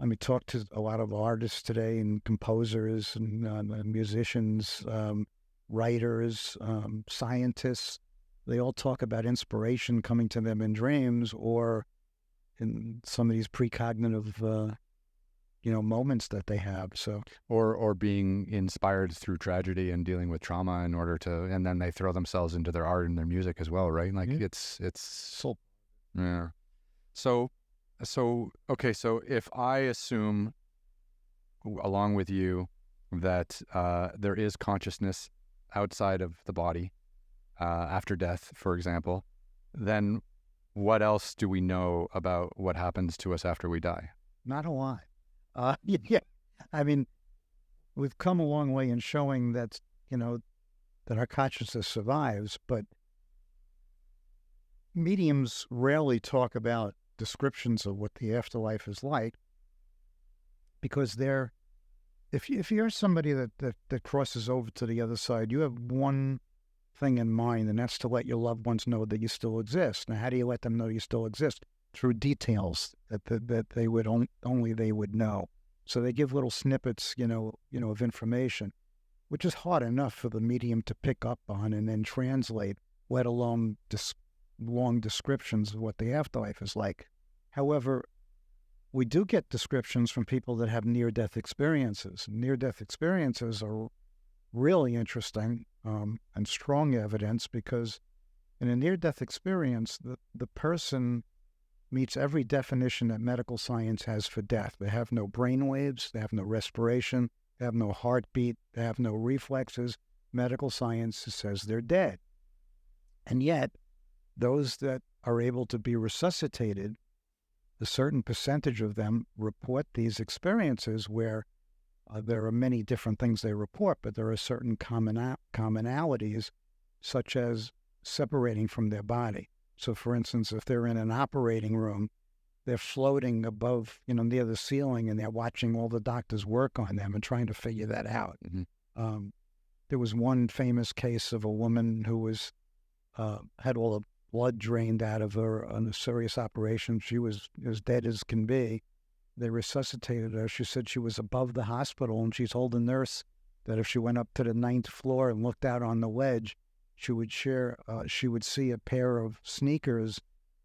I mean, talk to a lot of artists today and composers and musicians, writers, scientists. They all talk about inspiration coming to them in dreams or in some of these precognitive, moments that they have. So, or being inspired through tragedy and dealing with trauma in order to, and then they throw themselves into their art and their music as well, right? Like it's so yeah. So okay. So if I assume, along with you, that there is consciousness outside of the body after death, for example, then what else do we know about what happens to us after we die? not a lot. Yeah, I mean, we've come a long way in showing that, that our consciousness survives, but mediums rarely talk about descriptions of what the afterlife is like because if you're somebody that crosses over to the other side, you have one thing in mind, and that's to let your loved ones know that you still exist. Now, how do you let them know you still exist? Through details that they would only they would know. So they give little snippets, of information, which is hard enough for the medium to pick up on and then translate, let alone long descriptions of what the afterlife is like. However, we do get descriptions from people that have near-death experiences. Near-death experiences are really interesting and strong evidence because in a near-death experience, the person meets every definition that medical science has for death. They have no brain waves, they have no respiration, they have no heartbeat, they have no reflexes. Medical science says they're dead. And yet, those that are able to be resuscitated, a certain percentage of them report these experiences where there are many different things they report, but there are certain commonalities, such as separating from their body. So, for instance, if they're in an operating room, they're floating above, near the ceiling, and they're watching all the doctors work on them and trying to figure that out. Mm-hmm. There was one famous case of a woman who was had all the blood drained out of her on a serious operation. She was as dead as can be. They resuscitated her. She said she was above the hospital, and she told the nurse that if she went up to the 9th floor and looked out on the ledge, she would see a pair of sneakers,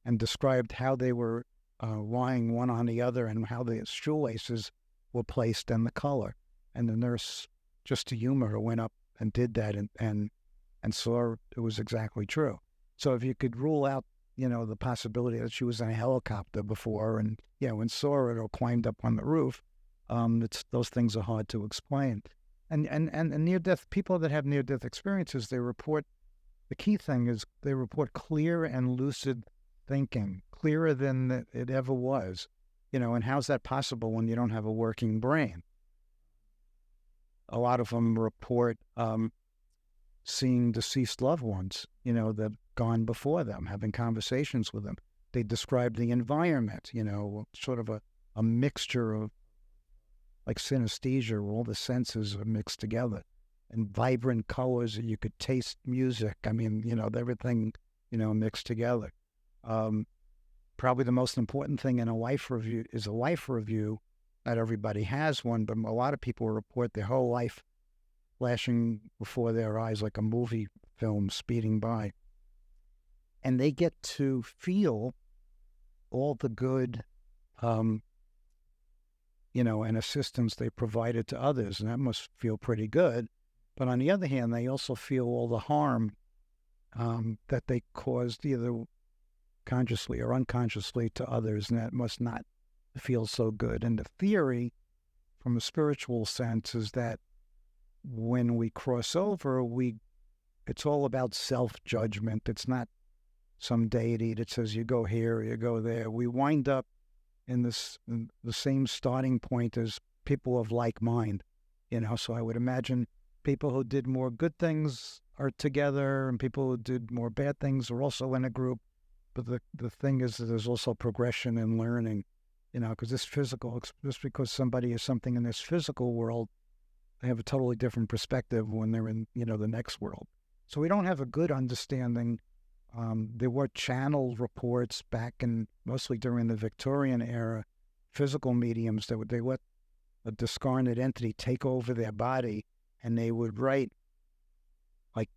and described how they were lying one on the other and how the shoelaces were placed and the color. And the nurse, just to humor her, went up and did that and saw it was exactly true. So if you could rule out, the possibility that she was in a helicopter before and saw it or climbed up on the roof, those things are hard to explain. And near-death people that have near-death experiences, they report. The key thing is they report clear and lucid thinking, clearer than it ever was. And how's that possible when you don't have a working brain? A lot of them report seeing deceased loved ones, that gone before them, having conversations with them. They describe the environment, sort of a mixture of like synesthesia, where all the senses are mixed together, and vibrant colors. You could taste music. I mean, everything, mixed together. Probably the most important thing in a life review is a life review. Not everybody has one, but a lot of people report their whole life flashing before their eyes like a movie film speeding by. And they get to feel all the good, and assistance they provided to others. And that must feel pretty good. But on the other hand, they also feel all the harm that they caused either consciously or unconsciously to others. And that must not feel so good. And the theory from a spiritual sense is that when we cross over, it's all about self-judgment. It's not some deity that says you go here, you go there. We wind up in the same starting point as people of like mind, So I would imagine people who did more good things are together, and people who did more bad things are also in a group. But the thing is that there's also progression and learning, because just because somebody is something in this physical world, they have a totally different perspective when they're in, the next world. So we don't have a good understanding. There were channel reports back mostly during the Victorian era physical mediums that they let a discarnate entity take over their body, and they would write, like,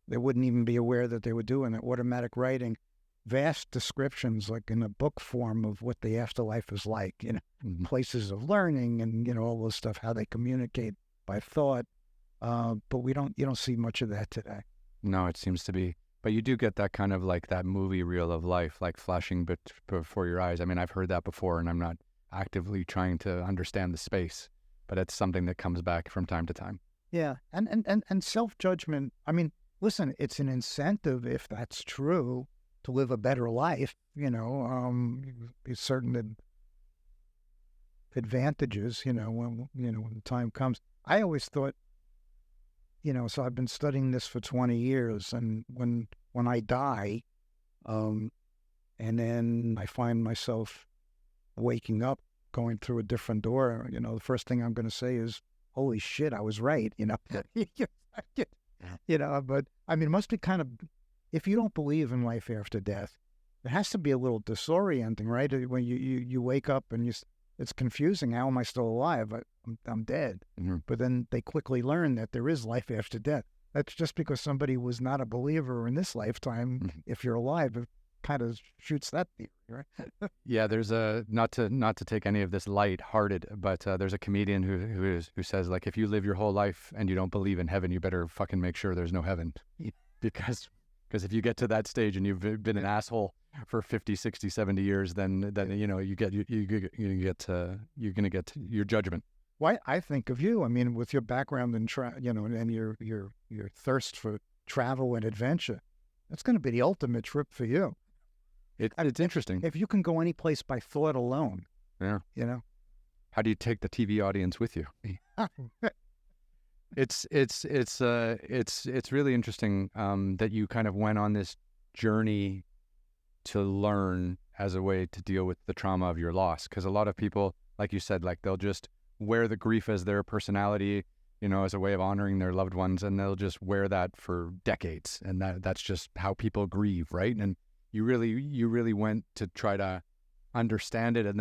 they wouldn't even be aware that they were doing it, automatic writing, vast descriptions, like in a book form, of what the afterlife is like, places of learning and, all this stuff, how they communicate by thought. But you don't see much of that today. No, it seems to be. But you do get that kind of like that movie reel of life, like flashing before your eyes. I mean, I've heard that before, and I'm not actively trying to understand the space, but it's something that comes back from time to time. Yeah, and self-judgment. I mean, listen, it's an incentive, if that's true, to live a better life. Certain advantages. When the time comes. I always thought, so I've been studying this for 20 years, and when I die, and then I find myself waking up, going through a different door, the first thing I'm going to say is, holy shit, I was right, but I mean, it must be kind of, if you don't believe in life after death, it has to be a little disorienting, right? When you wake up and it's confusing. How am I still alive? I'm dead. Mm-hmm. But then they quickly learn that there is life after death. That's just because somebody was not a believer in this lifetime. Mm-hmm. If you're alive, it kind of shoots that theory, right? Yeah, there's not to take any of this light-hearted, but there's a comedian who says, like, if you live your whole life and you don't believe in heaven, you better fucking make sure there's no heaven, because if you get to that stage and you've been an asshole for 50, 60, 70 years, then you're gonna get your judgment. Why, I think of you, I mean, with your background in and your thirst for travel and adventure, that's going to be the ultimate trip for you. It's interesting. If you can go any place by thought alone. Yeah. How do you take the TV audience with you? It's really interesting that you kind of went on this journey to learn as a way to deal with the trauma of your loss. Because a lot of people, like you said, like they'll just wear the grief as their personality, as a way of honoring their loved ones, and they'll just wear that for decades, and that's just how people grieve, right? And you really went to try to understand it, and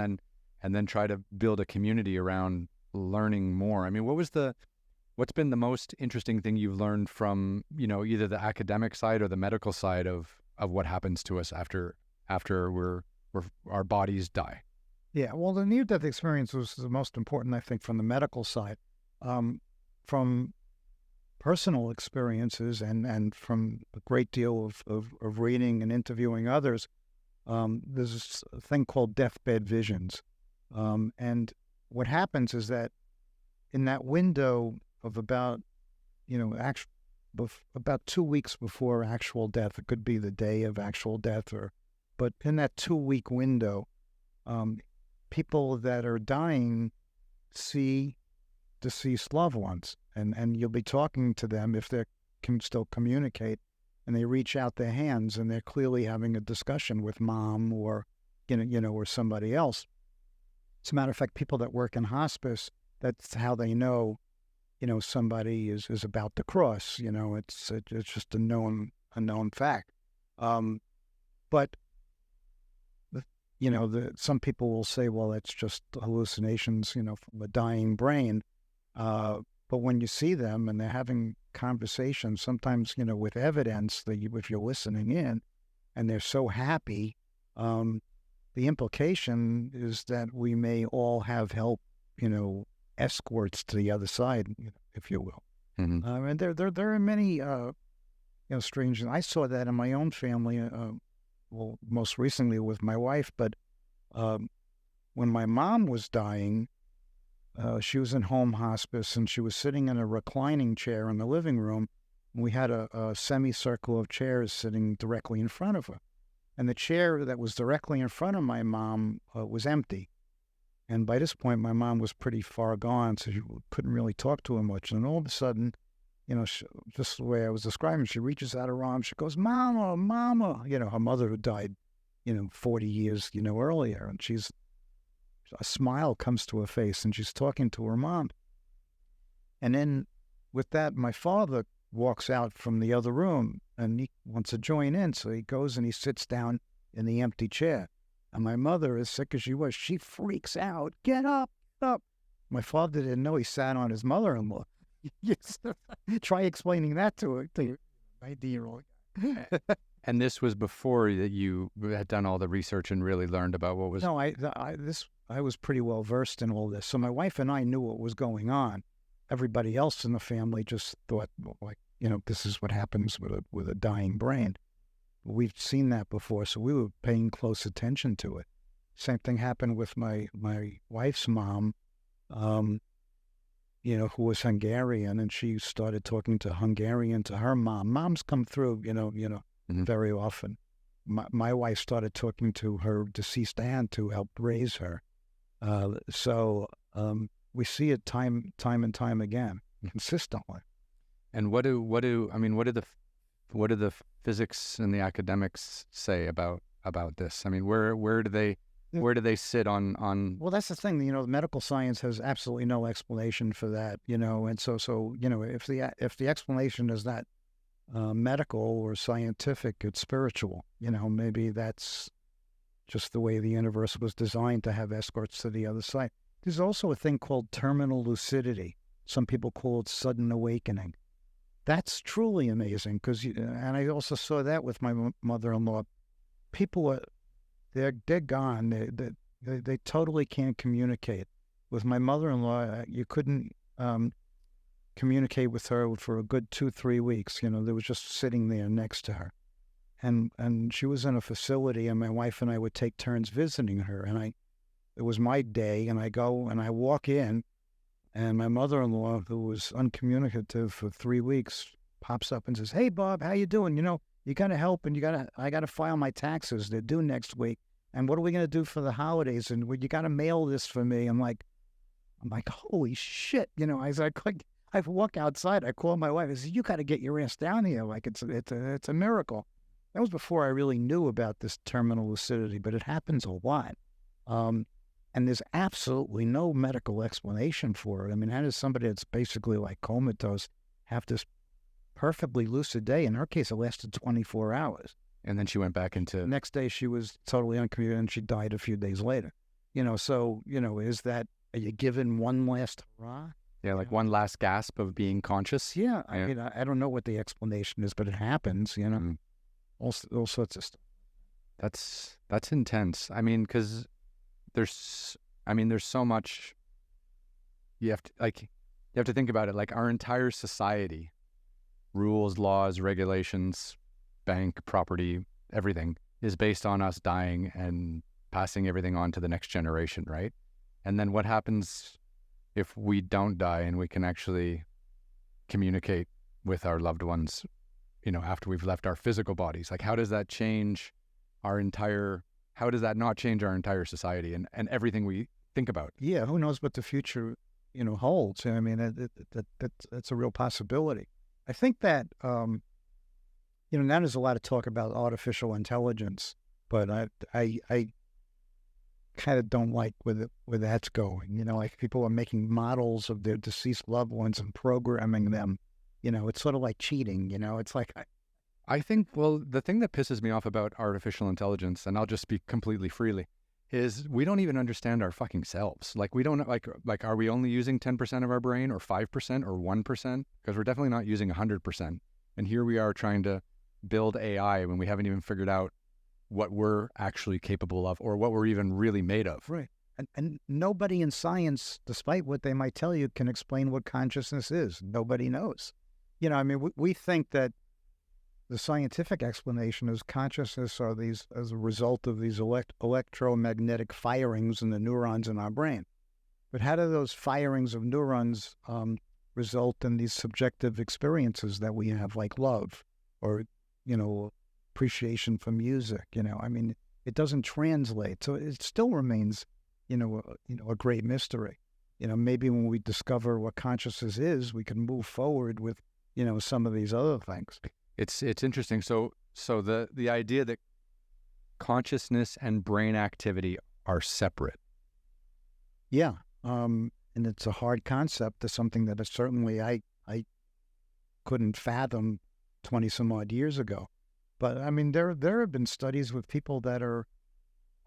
then try to build a community around learning more. I mean, what's been the most interesting thing you've learned from, either the academic side or the medical side of what happens to us after our bodies die? Yeah, well, the near-death experience was the most important, I think, from the medical side. From personal experiences and from a great deal of reading and interviewing others, there's a thing called deathbed visions. And what happens is that in that window of about 2 weeks before actual death, it could be the day of actual death, but in that 2-week window, people that are dying see deceased loved ones, and you'll be talking to them if they can still communicate, and they reach out their hands, and they're clearly having a discussion with mom or or somebody else. As a matter of fact, people that work in hospice, that's how they know somebody is about to cross. It's just a known fact. But some people will say, well, that's just hallucinations, from a dying brain. But when you see them and they're having conversations, sometimes, with evidence that if you're listening in and they're so happy, the implication is that we may all have help, escorts to the other side, if you will. Mm-hmm. And there are many, strange, and I saw that in my own family, well, most recently with my wife, but when my mom was dying, she was in home hospice, and she was sitting in a reclining chair in the living room. And we had a semicircle of chairs sitting directly in front of her. And the chair that was directly in front of my mom was empty. And by this point, my mom was pretty far gone, so she couldn't really talk to her much. And all of a sudden, just the way I was describing, she reaches out her arms. She goes, "Mama, Mama." Her mother had died, 40 years, earlier. And a smile comes to her face, and she's talking to her mom. And then with that, my father walks out from the other room, and he wants to join in. So he goes and he sits down in the empty chair. And my mother, as sick as she was, she freaks out. Get up, get up. My father didn't know he sat on his mother-in-law. Try explaining that to a 90-year-old. And this was before that you had done all the research and really learned about what was... No, I was pretty well versed in all this. So my wife and I knew what was going on. Everybody else in the family just thought, like, this is what happens with a dying brain. We've seen that before, so we were paying close attention to it. Same thing happened with my wife's mom, who was Hungarian, and she started talking to Hungarian to her mom. Moms come through, very often. My wife started talking to her deceased aunt who helped raise her. So we see it time and time again, consistently. And what do the physics and the academics say about this? I mean, where do they sit on? Well, that's the thing. The medical science has absolutely no explanation for that. And so if the explanation is not medical or scientific, it's spiritual. Maybe that's just the way the universe was designed to have escorts to the other side. There's also a thing called terminal lucidity. Some people call it sudden awakening. That's truly amazing and I also saw that with my mother-in-law. People they're gone. They totally can't communicate. With my mother-in-law, you couldn't communicate with her for a good 2-3 weeks. They was just sitting there next to her. And she was in a facility, and my wife and I would take turns visiting her. And it was my day, and I go and I walk in, and my mother-in-law, who was uncommunicative for 3 weeks, pops up and says, "Hey, Bob, how you doing? You got to help, and I got to file my taxes. They're due next week. And what are we going to do for the holidays? And you got to mail this for me." I'm like, holy shit. I walk outside. I call my wife. I said, "You got to get your ass down here. Like it's a miracle." That was before I really knew about this terminal lucidity, but it happens a lot. And there's absolutely no medical explanation for it. I mean, how does somebody that's basically like comatose have this perfectly lucid day? In her case, it lasted 24 hours. And then she went back into... The next day, she was totally uncommunicative, and she died a few days later. Is that... Are you given one last hurrah? Yeah, like one last gasp of being conscious? Yeah. I mean, I don't know what the explanation is, but it happens, all sorts of stuff. That's intense. I mean, because there's so much... You have to think about it. Like, our entire society, rules, laws, regulations, bank, property, everything is based on us dying and passing everything on to the next generation, right? And then what happens if we don't die and we can actually communicate with our loved ones, after we've left our physical bodies? Like, how does that change how does that not change our entire society and everything we think about? Yeah, who knows what the future, holds? I mean, that's a real possibility. I think that, now there's a lot of talk about artificial intelligence, but I kind of don't like where that's going. Like people are making models of their deceased loved ones and programming them. It's sort of like cheating. It's like I think, well, the thing that pisses me off about artificial intelligence, and I'll just speak completely freely, is we don't even understand our fucking selves. Like, we don't, like, are we only using 10% of our brain or 5% or 1%? Because we're definitely not using 100%. And here we are trying to build AI when we haven't even figured out what we're actually capable of or what we're even really made of. Right. And nobody in science, despite what they might tell you, can explain what consciousness is. Nobody knows. We think that the scientific explanation is consciousness are these as a result of these electromagnetic firings in the neurons in our brain. But how do those firings of neurons result in these subjective experiences that we have, like love or, appreciation for music? It doesn't translate. So it still remains, a great mystery. Maybe when we discover what consciousness is, we can move forward with, some of these other things. It's interesting. So the idea that consciousness and brain activity are separate. Yeah. And it's a hard concept. It's something that certainly I couldn't fathom 20 some odd years ago. But there have been studies with people that are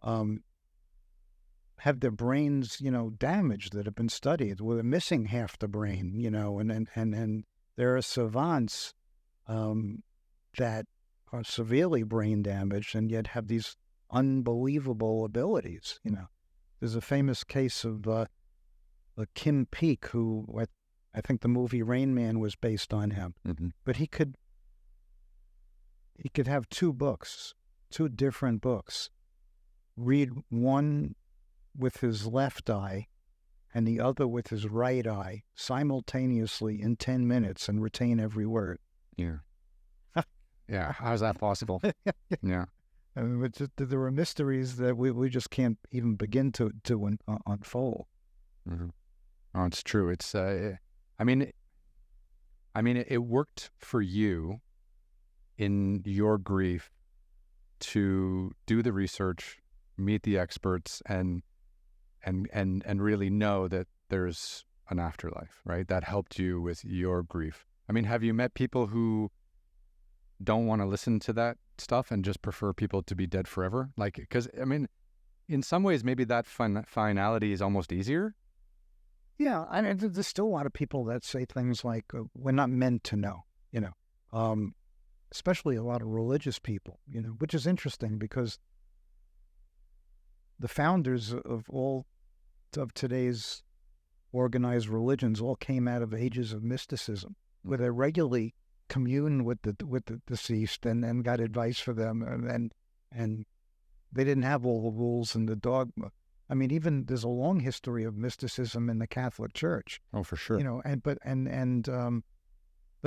have their brains, damaged, that have been studied, where they're missing half the brain, and there are savants that are severely brain damaged and yet have these unbelievable abilities. There's a famous case of Kim Peek, who I think the movie Rain Man was based on him, but he could have two different books, read one with his left eye and the other with his right eye simultaneously in 10 minutes and retain every word. Yeah. Yeah. How's that possible? Yeah. I mean, there are mysteries that we just can't even begin to unfold. Oh, it's true. It's, I mean, it worked for you in your grief to do the research, meet the experts, and really know that there's an afterlife, right? That helped you with your grief. I mean, have you met people who don't want to listen to that stuff and just prefer people to be dead forever? Like, because, I mean, in some ways, maybe that finality is almost easier. Yeah, and there's still a lot of people that say things like, we're not meant to know, especially a lot of religious people, which is interesting because the founders of all of today's organized religions all came out of ages of mysticism, where they regularly communed with the deceased and got advice for them, and they didn't have all the rules and the dogma. I mean, even there's a long history of mysticism in the Catholic Church. Oh, for sure. But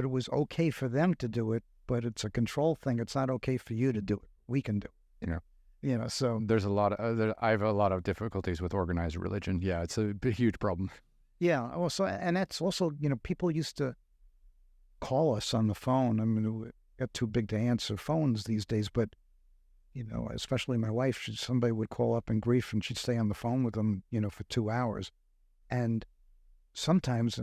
it was okay for them to do it, but it's a control thing. It's not okay for you to do it. We can do it. So there's a lot of I have a lot of difficulties with organized religion. Yeah, it's a huge problem. Yeah. Also, and that's also, people used to call us on the phone. I mean, we got too big to answer phones these days, but especially my wife, somebody would call up in grief and she'd stay on the phone with them, for 2 hours. And sometimes,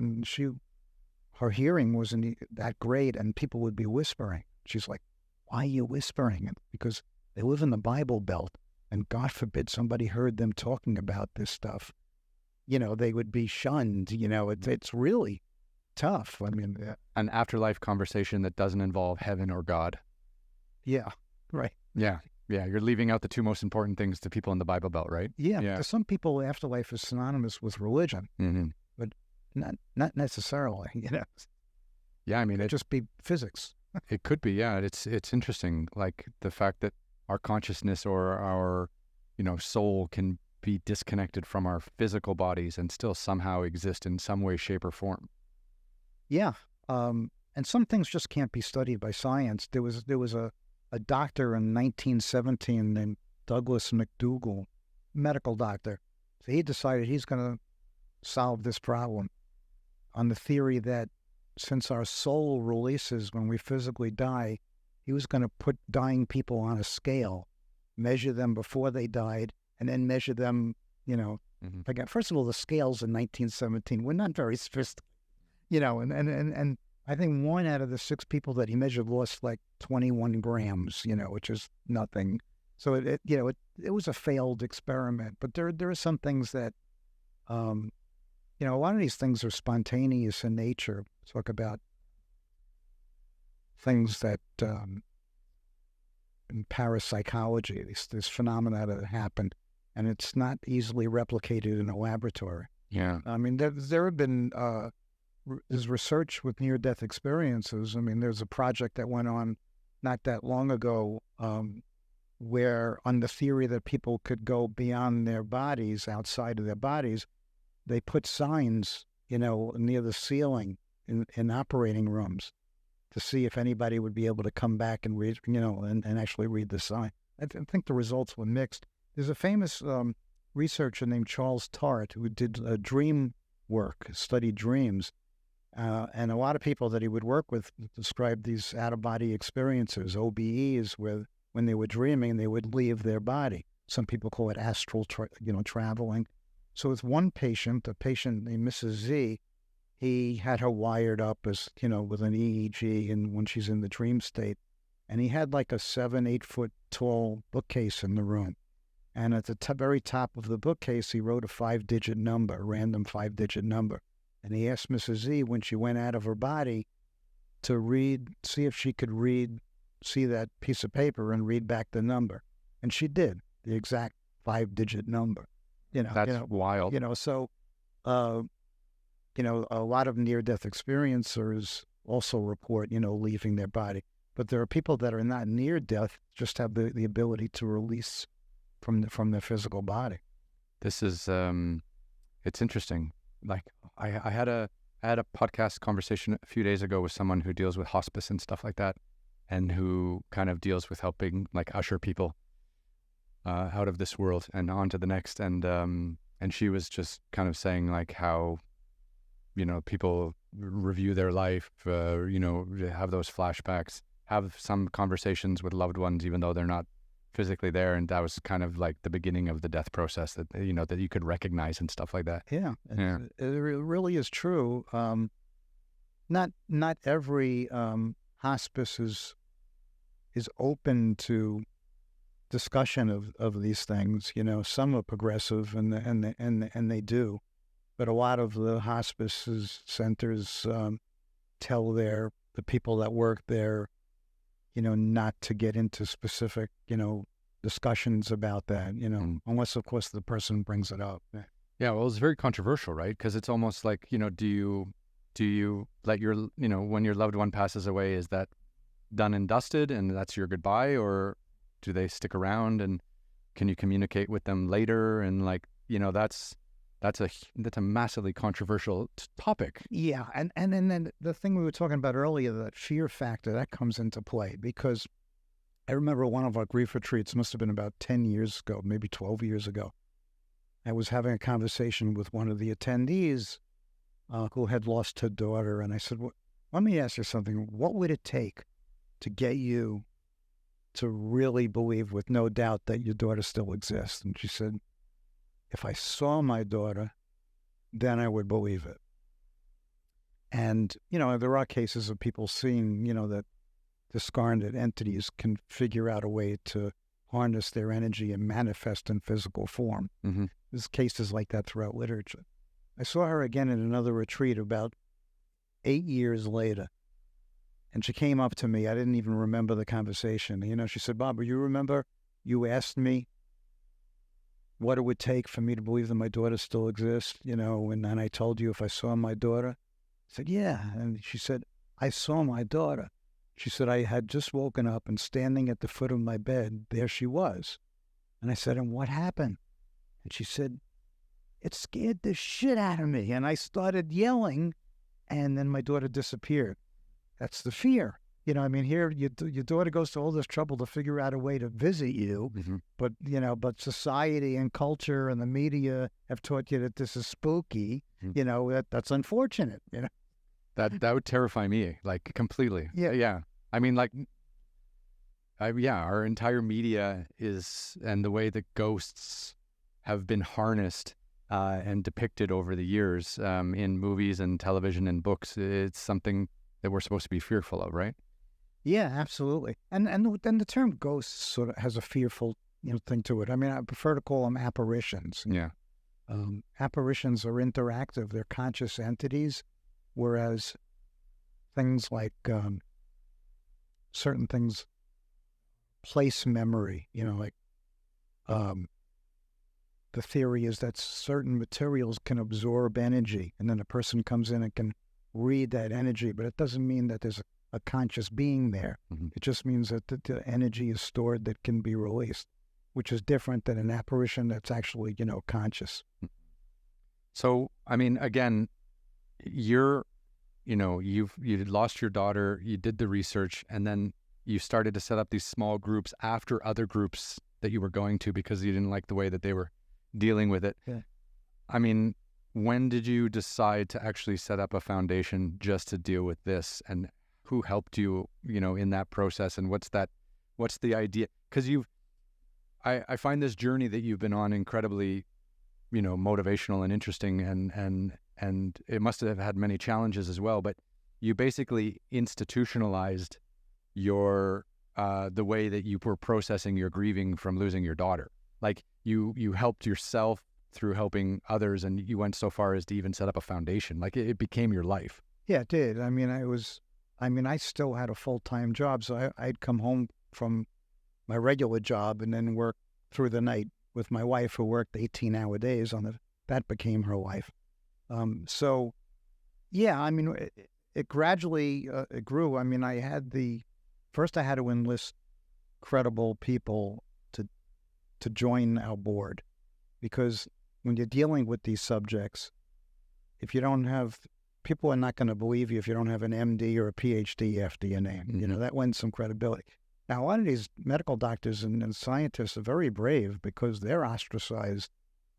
her hearing wasn't that great, and people would be whispering. She's like, why are you whispering? And because they live in the Bible Belt, and God forbid somebody heard them talking about this stuff, they would be shunned. It's really tough. I mean, an afterlife conversation that doesn't involve heaven or God. Yeah, right. Yeah. Yeah, you're leaving out the two most important things to people in the Bible Belt, right? Yeah. To some people, afterlife is synonymous with religion, but not necessarily. Yeah, I mean, it just be physics. It could be. Yeah, it's interesting, like the fact that our consciousness or our soul can be disconnected from our physical bodies and still somehow exist in some way, shape, or form. Yeah, and some things just can't be studied by science. There was a doctor in 1917 named Douglas McDougall, medical doctor. So he decided he's going to solve this problem on the theory that since our soul releases when we physically die, he was going to put dying people on a scale, measure them before they died, and then measure them, Again, first of all, the scales in 1917 were not very sophisticated, and I think 1 out of the 6 people that he measured lost like 21 grams, which is nothing. So it was a failed experiment. But there are some things that, a lot of these things are spontaneous in nature. Talk about things that in parapsychology, this phenomena that happen, and it's not easily replicated in a laboratory. Yeah. I mean, there have been there's research with near-death experiences. I mean, there's a project that went on not that long ago where, on the theory that people could go beyond their bodies, outside of their bodies, they put signs, near the ceiling in operating rooms to see if anybody would be able to come back and read, and actually read the sign. I think the results were mixed. There's a famous researcher named Charles Tart who did dream work, studied dreams. And a lot of people that he would work with described these out-of-body experiences, OBEs, where when they were dreaming, they would leave their body. Some people call it astral, traveling. So with one patient, a patient named Mrs. Z, he had her wired up as, with an EEG, and when she's in the dream state, and he had like a 7-8 foot tall bookcase in the room. And at the very top of the bookcase, he wrote a 5-digit number, a random 5-digit number. And he asked Mrs. Z, when she went out of her body, to read, see if she could read, see that piece of paper and read back the number. And she did, the exact 5-digit number. That's wild. So, a lot of near-death experiencers also report, leaving their body. But there are people that are not near death, just have the ability to release from their physical body. This is, it's interesting. Like I had a podcast conversation a few days ago with someone who deals with hospice and stuff like that, and who kind of deals with helping like usher people out of this world and on to the next. And she was just kind of saying like how, people review their life, have those flashbacks, have some conversations with loved ones, even though they're not physically there. And that was kind of like the beginning of the death process that, that you could recognize and stuff like that. Yeah. It really is true. Not every hospice is open to discussion of these things. Some are progressive and they do, but a lot of the hospice centers tell the people that work there, not to get into specific, discussions about that, unless of course the person brings it up. Yeah, well, it's very controversial, right? Because it's almost like, do you let your, when your loved one passes away, is that done and dusted and that's your goodbye, or do they stick around and can you communicate with them later? And like, that's a massively controversial topic. Yeah, and then the thing we were talking about earlier, that fear factor, that comes into play, because I remember one of our grief retreats, must have been about 10 years ago, maybe 12 years ago. I was having a conversation with one of the attendees who had lost her daughter, and I said, let me ask you something. What would it take to get you to really believe with no doubt that your daughter still exists? And she said, if I saw my daughter, then I would believe it. And, there are cases of people seeing, that discarnate entities can figure out a way to harness their energy and manifest in physical form. Mm-hmm. There's cases like that throughout literature. I saw her again in another retreat about 8 years later. And she came up to me. I didn't even remember the conversation. She said, Bob, you remember you asked me what it would take for me to believe that my daughter still exists, and then I told you if I saw my daughter? I said, yeah. And she said, I saw my daughter. She said, I had just woken up and standing at the foot of my bed, there she was. And I said, and what happened? And she said, it scared the shit out of me. And I started yelling, and then my daughter disappeared. That's the fear. Here your daughter goes to all this trouble to figure out a way to visit you, mm-hmm. but society and culture and the media have taught you that this is spooky. Mm-hmm. That's unfortunate. That would terrify me, like, completely. Yeah. Our entire media and the way that ghosts have been harnessed and depicted over the years in movies and television and books, it's something that we're supposed to be fearful of, right? Yeah, absolutely. And then the term ghost sort of has a fearful thing to it. I prefer to call them apparitions. Yeah. Apparitions are interactive. They're conscious entities, whereas things like certain things, place memory, the theory is that certain materials can absorb energy, and then a person comes in and can read that energy, but it doesn't mean that there's a conscious being there. Mm-hmm. It just means that the energy is stored that can be released, which is different than an apparition that's actually, conscious. So, again, you lost your daughter, you did the research, and then you started to set up these small groups after other groups that you were going to because you didn't like the way that they were dealing with it. Yeah. When did you decide to actually set up a foundation just to deal with this, and who helped you, in that process, and what's the idea? Because I find this journey that you've been on incredibly, motivational and interesting, and it must have had many challenges as well, but you basically institutionalized your, the way that you were processing your grieving from losing your daughter. Like, you helped yourself through helping others, and you went so far as to even set up a foundation. Like it became your life. Yeah, it did. I mean, I still had a full-time job, so I'd come home from my regular job and then work through the night with my wife, who worked 18-hour days that became her life. So yeah, I mean, it gradually it grew. I mean, first I had to enlist credible people to join our board, because when you're dealing with these subjects, if you don't have, people are not going to believe you if you don't have an MD or a PhD after your name. Mm-hmm. That lends some credibility. Now, a lot of these medical doctors and scientists are very brave because they're ostracized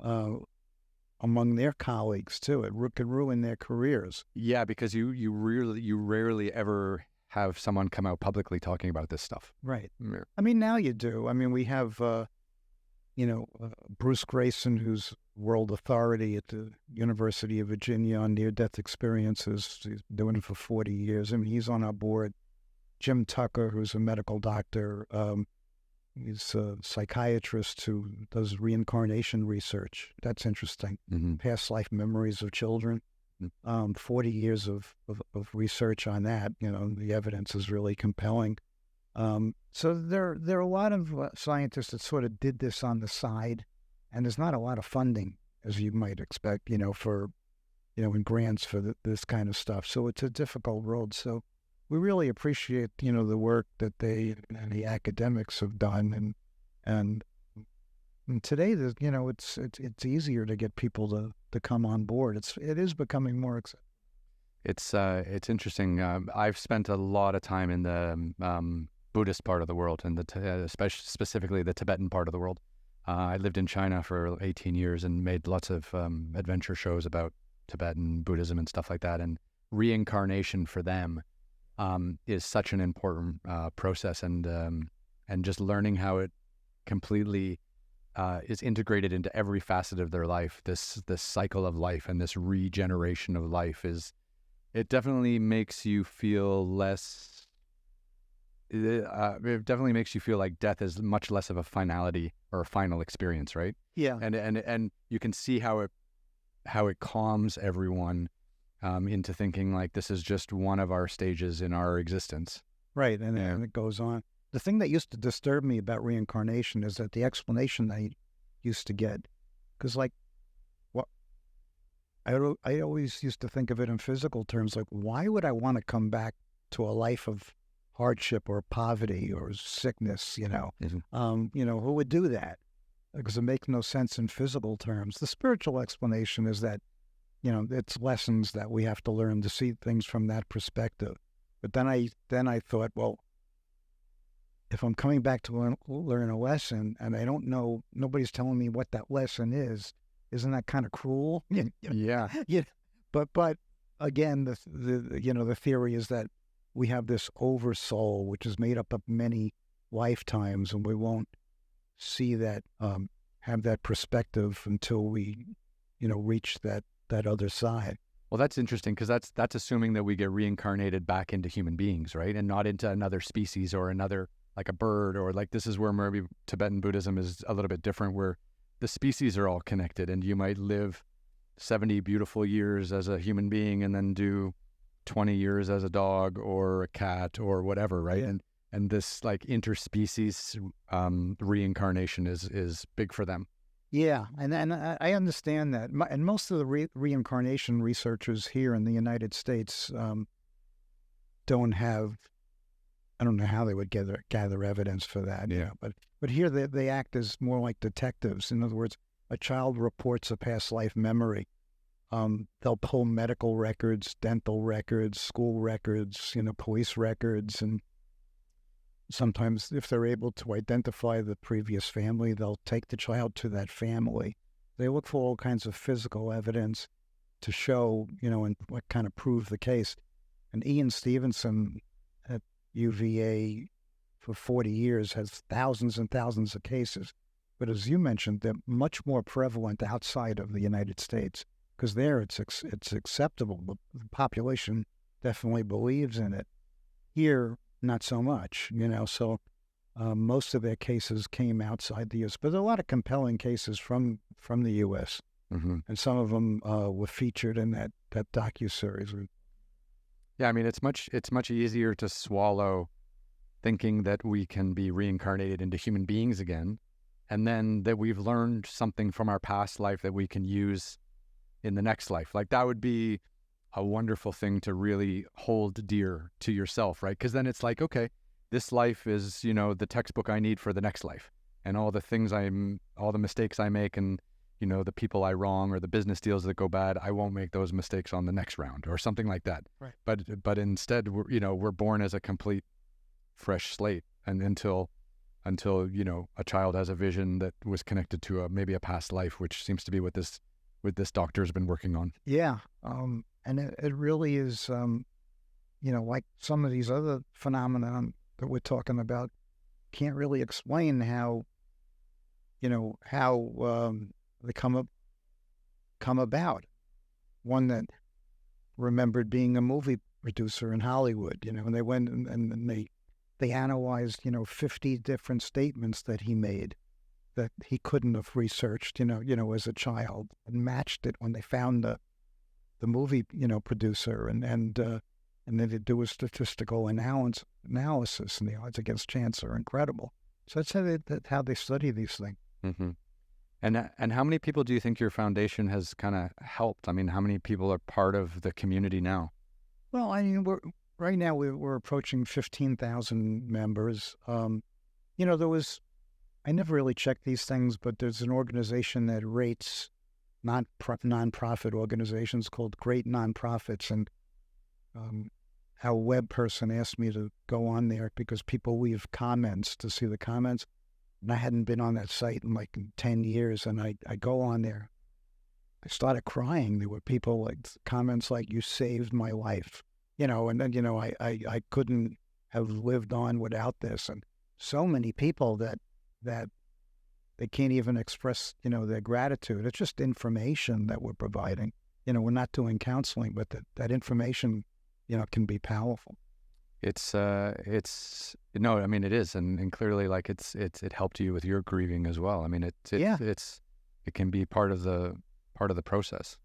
among their colleagues too. It could ruin their careers. Yeah, because you rarely ever have someone come out publicly talking about this stuff. Right. Yeah. I mean, now you do. I mean, we have, Bruce Grayson, who's world authority at the University of Virginia on near-death experiences. He's doing it for 40 years. I mean, he's on our board. Jim Tucker, who's a medical doctor. He's a psychiatrist who does reincarnation research. That's interesting. Mm-hmm. Past life memories of children. 40 years of research on that. The evidence is really compelling. So there are a lot of scientists that sort of did this on the side, and there's not a lot of funding, as you might expect, for, in grants for this kind of stuff. So it's a difficult road. So we really appreciate, the work that they and the academics have done, and today, it's easier to get people to come on board. It is becoming more acceptable. It's interesting. I've spent a lot of time in the Buddhist part of the world, and especially specifically the Tibetan part of the world. I lived in China for 18 years and made lots of adventure shows about Tibetan Buddhism and stuff like that. And reincarnation for them is such an important process, and just learning how it completely is integrated into every facet of their life. This cycle of life and this regeneration of life it definitely makes you feel less. It definitely makes you feel like death is much less of a finality or a final experience, right? Yeah. And you can see how it calms everyone into thinking like this is just one of our stages in our existence. Right, and it goes on. The thing that used to disturb me about reincarnation is that the explanation I used to get, because I always used to think of it in physical terms, like, why would I want to come back to a life of hardship or poverty or sickness, Mm-hmm. Who would do that? Because it makes no sense in physical terms. The spiritual explanation is that, it's lessons that we have to learn to see things from that perspective. But then I thought, well, if I'm coming back to learn a lesson and I don't know, nobody's telling me what that lesson is, isn't that kind of cruel? Yeah. Yeah. But again, the theory is that we have this oversoul, which is made up of many lifetimes, and we won't see that, have that perspective until we, reach that other side. Well, that's interesting, because that's assuming that we get reincarnated back into human beings, right? And not into another species or another, like a bird, or like, this is where maybe Tibetan Buddhism is a little bit different, where the species are all connected, and you might live 70 beautiful years as a human being and then do 20 years as a dog or a cat or whatever, right? Yeah. And this like interspecies reincarnation is big for them. Yeah, and I understand that. And most of the reincarnation researchers here in the United States don't have, I don't know how they would gather evidence for that. Yeah. But here they act as more like detectives. In other words, a child reports a past life memory. They'll pull medical records, dental records, school records, police records, and sometimes if they're able to identify the previous family, they'll take the child to that family. They look for all kinds of physical evidence to show, and what kind of prove the case. And Ian Stevenson at UVA for 40 years has thousands and thousands of cases. But as you mentioned, they're much more prevalent outside of the United States, because there it's acceptable. The population definitely believes in it. Here, not so much, So Most of their cases came outside the U.S., but there are a lot of compelling cases from the U.S. Mm-hmm. And some of them were featured in that docuseries. Yeah, I mean, it's much easier to swallow thinking that we can be reincarnated into human beings again, and then that we've learned something from our past life that we can use in the next life. Like, that would be a wonderful thing to really hold dear to yourself, right? Because then it's like, okay, this life is, the textbook I need for the next life, and all the mistakes I make, and the people I wrong, or the business deals that go bad, I won't make those mistakes on the next round, or something like that. Right. But instead, we're born as a complete fresh slate, and until a child has a vision that was connected to maybe a past life, which seems to be what this doctor has been working on. Yeah, and it really is, like some of these other phenomena that we're talking about, can't really explain how they come about. One that remembered being a movie producer in Hollywood, and they went and they analyzed, 50 different statements that he made that he couldn't have researched, as a child, and matched it when they found the movie, producer, and then they do a statistical analysis, and the odds against chance are incredible. So that's how they study these things. Mm-hmm. And how many people do you think your foundation has kind of helped? I mean, how many people are part of the community now? Well, I mean, right now we're approaching 15,000 members. I never really checked these things, but there's an organization that rates non-profit organizations called Great Nonprofits, and our web person asked me to go on there because people leave comments to see the comments. And I hadn't been on that site in 10 years, and I go on there. I started crying. There were people comments like, "You saved my life," and then, I couldn't have lived on without this. And so many people that they can't even express, their gratitude. It's just information that we're providing. We're not doing counseling, but that information, can be powerful. It is, and clearly, it helped you with your grieving as well. I mean, it can be part of the process,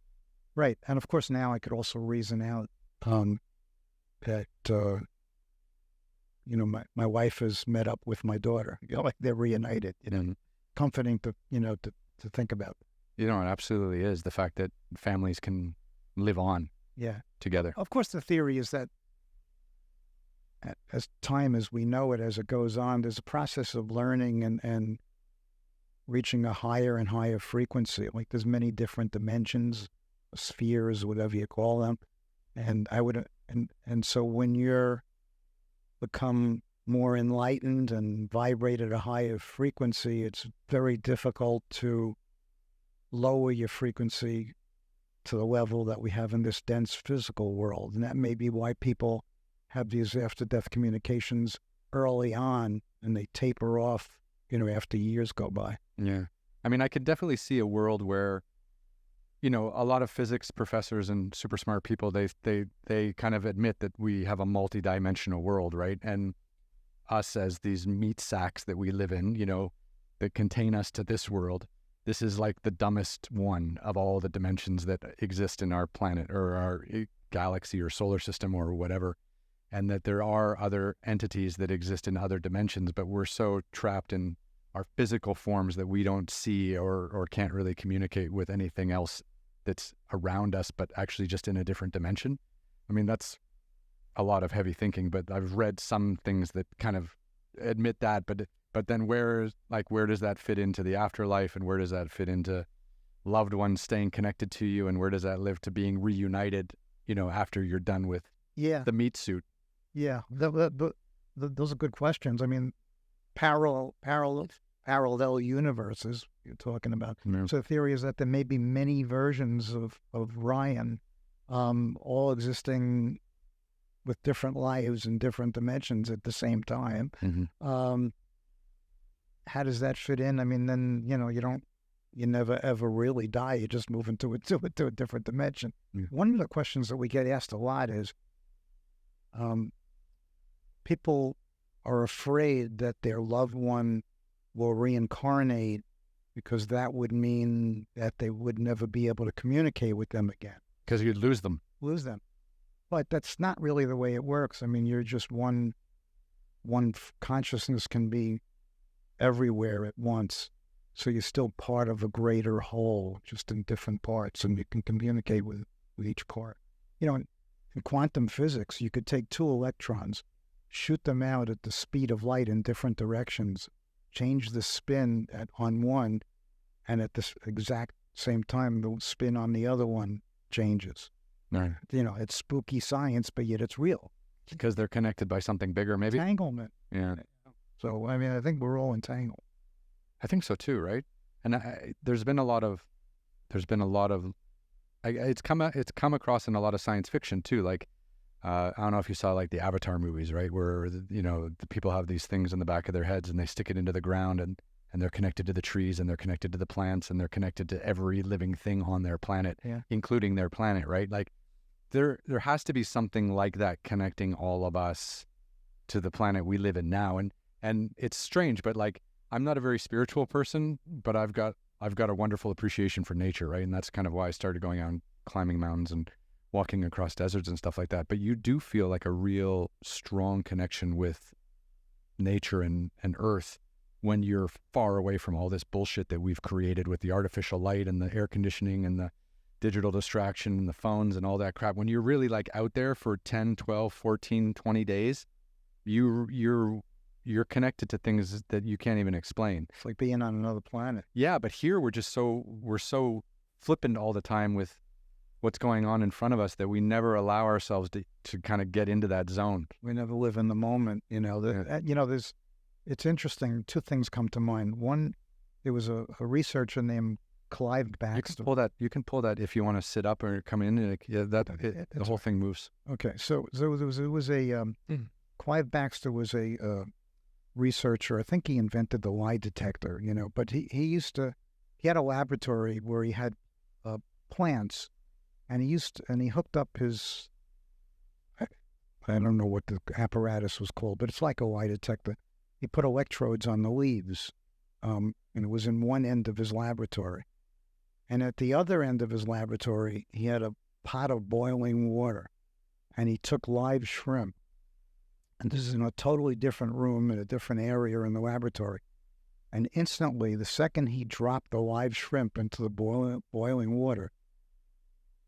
right? And of course, now I could also reason out that my wife has met up with my daughter. They're reunited. Comforting to think about. It absolutely is, the fact that families can live on, together. Of course, the theory is that as time as we know it, as it goes on, there's a process of learning and reaching a higher and higher frequency. There's many different dimensions, spheres, whatever you call them. And so when you're become more enlightened and vibrate at a higher frequency, it's very difficult to lower your frequency to the level that we have in this dense physical world. And that may be why people have these after-death communications early on, and they taper off, after years go by. Yeah. I mean, I could definitely see a world where, a lot of physics professors and super smart people, they kind of admit that we have a multi-dimensional world, right? And us as these meat sacks that we live in, that contain us to this world, this is like the dumbest one of all the dimensions that exist in our planet or our galaxy or solar system or whatever. And that there are other entities that exist in other dimensions, but we're so trapped in our physical forms that we don't see or can't really communicate with anything else that's around us, but actually just in a different dimension. I mean, that's a lot of heavy thinking, but I've read some things that kind of admit that, but then where does that fit into the afterlife, and where does that fit into loved ones staying connected to you, and where does that live to being reunited, after you're done with the meat suit? Yeah, those are good questions. I mean, parallel universes you're talking about. Yeah. So the theory is that there may be many versions of Ryan, all existing with different lives and different dimensions at the same time. Mm-hmm. How does that fit in? I mean, then you never ever really die. You just move into a different dimension. Yeah. One of the questions that we get asked a lot is, people are afraid that their loved one will reincarnate, because that would mean that they would never be able to communicate with them again. Because you'd lose them. Lose them. But that's not really the way it works. I mean, you're just one consciousness can be everywhere at once. So you're still part of a greater whole, just in different parts, and you can communicate with each part. You know, in quantum physics, you could take two electrons, shoot them out at the speed of light in different directions, change the spin on one, and at this exact same time, the spin on the other one changes. Right. You know, it's spooky science, but yet it's real. Because they're connected by something bigger, maybe? Entanglement. Yeah. So, I mean, I think we're all entangled. I think so too, right? And it's come across in a lot of science fiction too. Like, I don't know if you saw like the Avatar movies, right? Where, the people have these things in the back of their heads and they stick it into the ground and they're connected to the trees and they're connected to the plants and they're connected to every living thing on their planet, including their planet, right? Like there has to be something like that connecting all of us to the planet we live in now. And it's strange, but like, I'm not a very spiritual person, but I've got a wonderful appreciation for nature, right? And that's kind of why I started going out and climbing mountains and walking across deserts and stuff like that. But you do feel like a real strong connection with nature and earth when you're far away from all this bullshit that we've created with the artificial light and the air conditioning and the digital distraction and the phones and all that crap. When you're really like out there for 10, 12, 14, 20 days, you're connected to things that you can't even explain. It's like being on another planet. Yeah, but here we're so flippant all the time with what's going on in front of us that we never allow ourselves to kind of get into that zone. We never live in the moment. It's interesting. Two things come to mind. One, there was a researcher named Cleve Backster. You can pull that if you want to sit up or come in. The whole thing moves. Okay, so there was a Cleve Backster was a researcher. I think he invented the lie detector, but he had a laboratory where he had plants, and he hooked up his, I don't know what the apparatus was called, but it's like a lie detector. He put electrodes on the leaves, and it was in one end of his laboratory. And at the other end of his laboratory, he had a pot of boiling water, and he took live shrimp. And this is in a totally different room in a different area in the laboratory. And instantly, the second he dropped the live shrimp into the boiling water,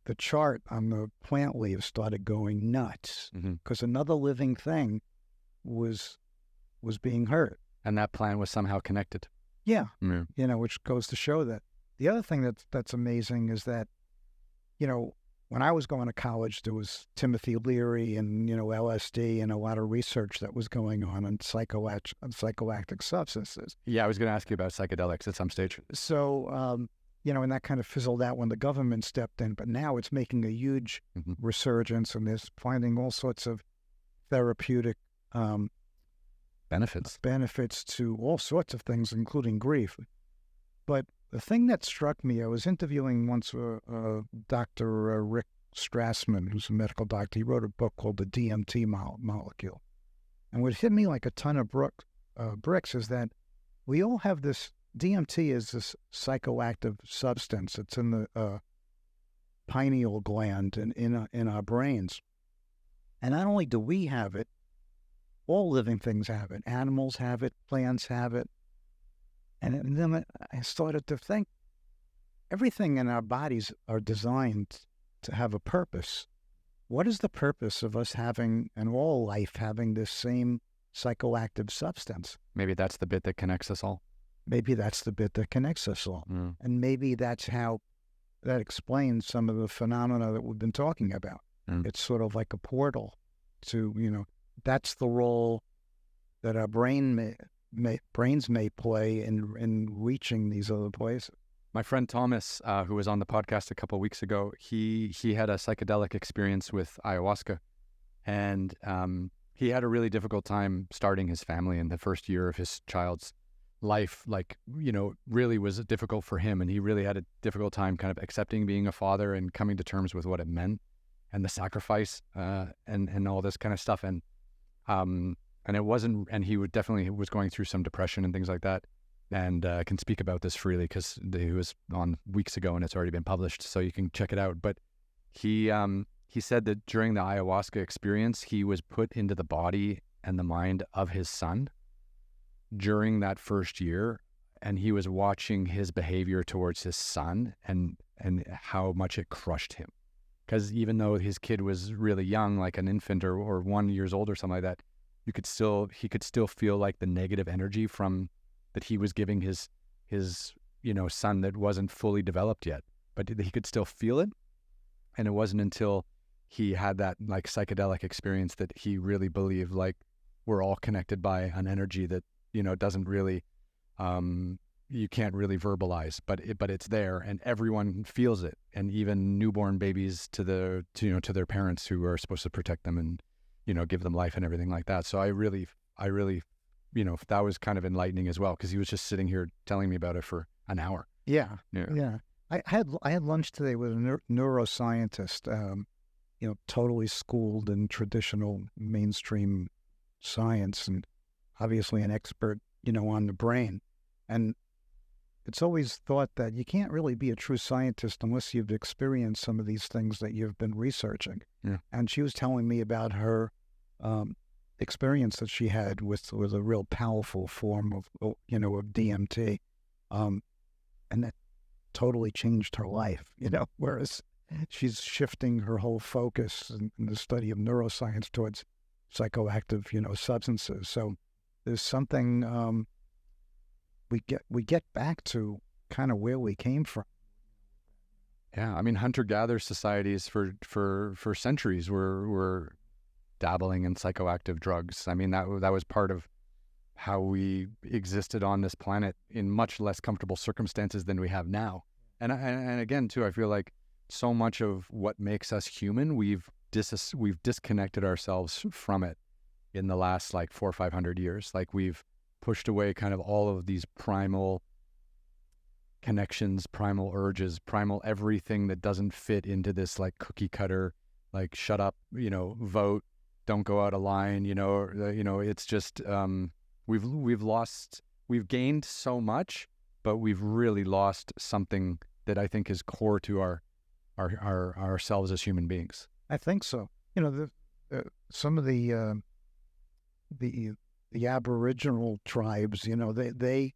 the chart on the plant leaves started going nuts, because another living thing was being hurt. And that plant was somehow connected. Yeah. Which goes to show that. The other thing that's amazing is that, when I was going to college, there was Timothy Leary and, LSD and a lot of research that was going on psychoactive substances. Yeah, I was going to ask you about psychedelics at some stage. So, and that kind of fizzled out when the government stepped in. But now it's making a huge resurgence, and there's finding all sorts of therapeutic benefits to all sorts of things, including grief. But the thing that struck me, I was interviewing once Dr. Rick Strassman, who's a medical doctor. He wrote a book called The DMT Molecule. And what hit me like a ton of bricks is that we all have this, DMT is this psychoactive substance. It's in the pineal gland and in our brains. And not only do we have it, all living things have it. Animals have it, plants have it. And then I started to think, everything in our bodies are designed to have a purpose. What is the purpose of us having, and all life having, this same psychoactive substance? Maybe that's the bit that connects us all. And maybe that's how that explains some of the phenomena that we've been talking about. It's sort of like a portal to, that's the role that our brains may play in reaching these other places. My friend Thomas, who was on the podcast a couple of weeks ago, he had a psychedelic experience with ayahuasca, and he had a really difficult time starting his family in the first year of his child's life. Really was difficult for him, and he really had a difficult time kind of accepting being a father and coming to terms with what it meant and the sacrifice and all this kind of stuff. And And it wasn't, and he definitely was going through some depression and things like that. And I can speak about this freely because he was on weeks ago and it's already been published, so you can check it out. But he said that during the ayahuasca experience, he was put into the body and the mind of his son during that first year, and he was watching his behavior towards his son and how much it crushed him. Because even though his kid was really young, like an infant or 1 year old or something like that, he could still feel like the negative energy from that he was giving his son that wasn't fully developed yet, but he could still feel it. And it wasn't until he had that like psychedelic experience that he really believed like we're all connected by an energy that doesn't really you can't really verbalize, but it's there and everyone feels it, and even newborn babies to their parents who are supposed to protect them and give them life and everything like that. So I really that was kind of enlightening as well, because he was just sitting here telling me about it for an hour. Yeah. I had lunch today with a neuroscientist, totally schooled in traditional mainstream science and obviously an expert, on the brain. And it's always thought that you can't really be a true scientist unless you've experienced some of these things that you've been researching. Yeah. And she was telling me about her experience that she had with a real powerful form of DMT, and that totally changed her life. Whereas she's shifting her whole focus in the study of neuroscience towards psychoactive, substances. So there's something we get back to kind of where we came from. Yeah, I mean, hunter-gatherer societies for centuries were dabbling in psychoactive drugs. I mean, that was part of how we existed on this planet in much less comfortable circumstances than we have now. And again, too, I feel like so much of what makes us human, we've disconnected ourselves from it in the last like 400 or 500 years. Like we've pushed away kind of all of these primal connections, primal urges, primal everything that doesn't fit into this like cookie cutter, like shut up, vote, don't go out of line, it's just we've gained so much, but we've really lost something that I think is core to our ourselves as human beings. I think so. Some of the Aboriginal tribes, they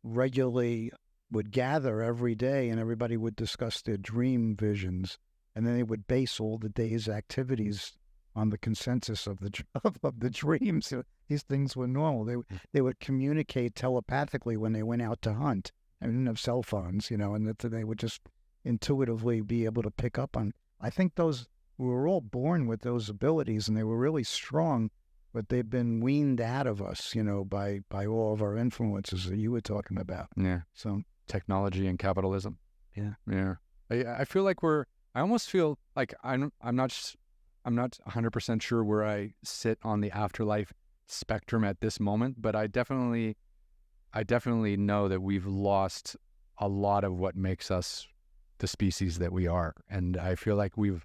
regularly would gather every day and everybody would discuss their dream visions, and then they would base all the day's activities on the consensus of the dreams. These things were normal. They would communicate telepathically when they went out to hunt. I didn't have cell phones, and that they would just intuitively be able to pick up on. I think we were all born with those abilities, and they were really strong, but they've been weaned out of us, by all of our influences that you were talking about. Yeah. So technology and capitalism. Yeah. Yeah. I feel like I almost feel like I'm not 100% sure where I sit on the afterlife spectrum at this moment, but I definitely know that we've lost a lot of what makes us the species that we are. And I feel like we've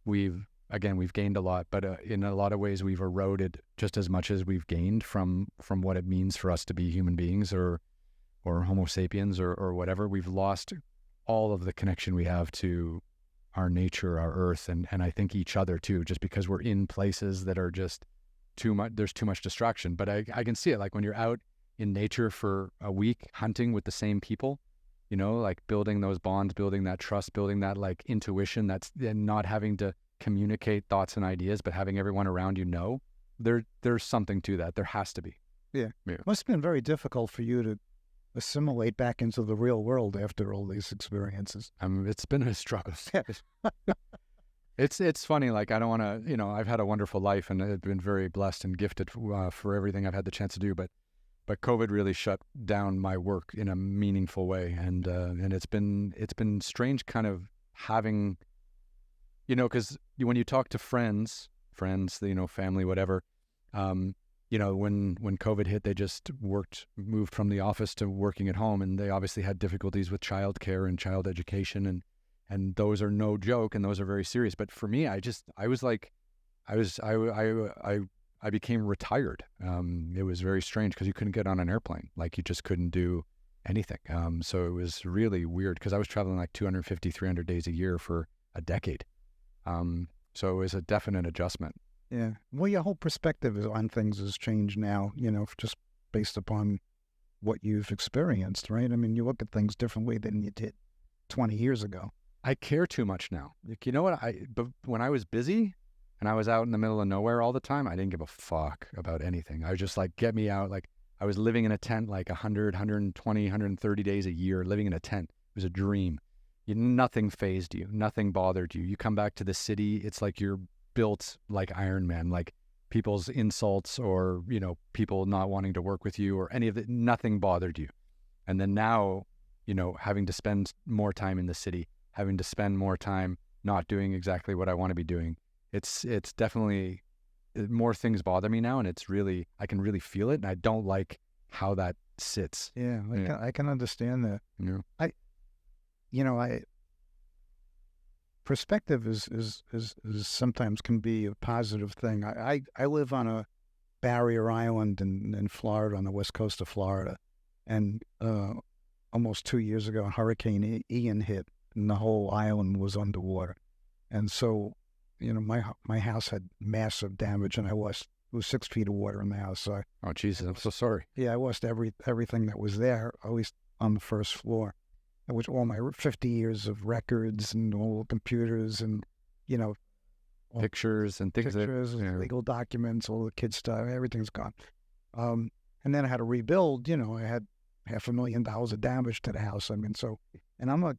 gained a lot, but in a lot of ways we've eroded just as much as we've gained from what it means for us to be human beings or Homo sapiens or whatever. We've lost all of the connection we have to our nature, our earth, and I think each other too, just because we're in places that are just too much, there's too much distraction. But I can see it, like when you're out in nature for a week hunting with the same people, like building those bonds, building that trust, building that like intuition, and not having to communicate thoughts and ideas, but having everyone around there's something to that. There has to be. Yeah. Must have been very difficult for you to assimilate back into the real world after all these experiences. It's been a struggle. It's funny, like I don't want to, I've had a wonderful life and I've been very blessed and gifted for everything I've had the chance to do, but COVID really shut down my work in a meaningful way, and it's been strange kind of having, because when you talk to friends, family, whatever, when COVID hit, they just moved from the office to working at home, and they obviously had difficulties with childcare and child education, and those are no joke, and those are very serious. But for me, I I became retired. It was very strange because you couldn't get on an airplane. Like you just couldn't do anything. So it was really weird because I was traveling like 250, 300 days a year for a decade. So it was a definite adjustment. Yeah. Well, your whole perspective on things has changed now, just based upon what you've experienced, right? I mean, you look at things differently than you did 20 years ago. I care too much now. Like, you know what? But when I was busy and I was out in the middle of nowhere all the time, I didn't give a fuck about anything. I was just like, get me out. Like I was living in a tent like 100, 120, 130 days a year, living in a tent. It was a dream. Nothing fazed you. Nothing bothered you. You come back to the city, it's like you're built like Iron Man, like people's insults or, people not wanting to work with you or any of it, nothing bothered you. And then now, having to spend more time in the city, having to spend more time not doing exactly what I want to be doing. It's definitely, more things bother me now, and I can really feel it, and I don't like how that sits. Yeah, I can understand that. Yeah. Perspective is sometimes can be a positive thing. I live on a barrier island in Florida, on the west coast of Florida, and almost 2 years ago, Hurricane Ian hit, and the whole island was underwater, and so my house had massive damage, and it was 6 feet of water in the house. So oh Jesus, I'm so sorry. Yeah, I lost everything that was there, at least on the first floor. Which all my 50 years of records and all the computers and, pictures and things. Legal documents, all the kids' stuff, everything's gone. And then I had to rebuild, I had $500,000 of damage to the house. I mean, so, and I'm the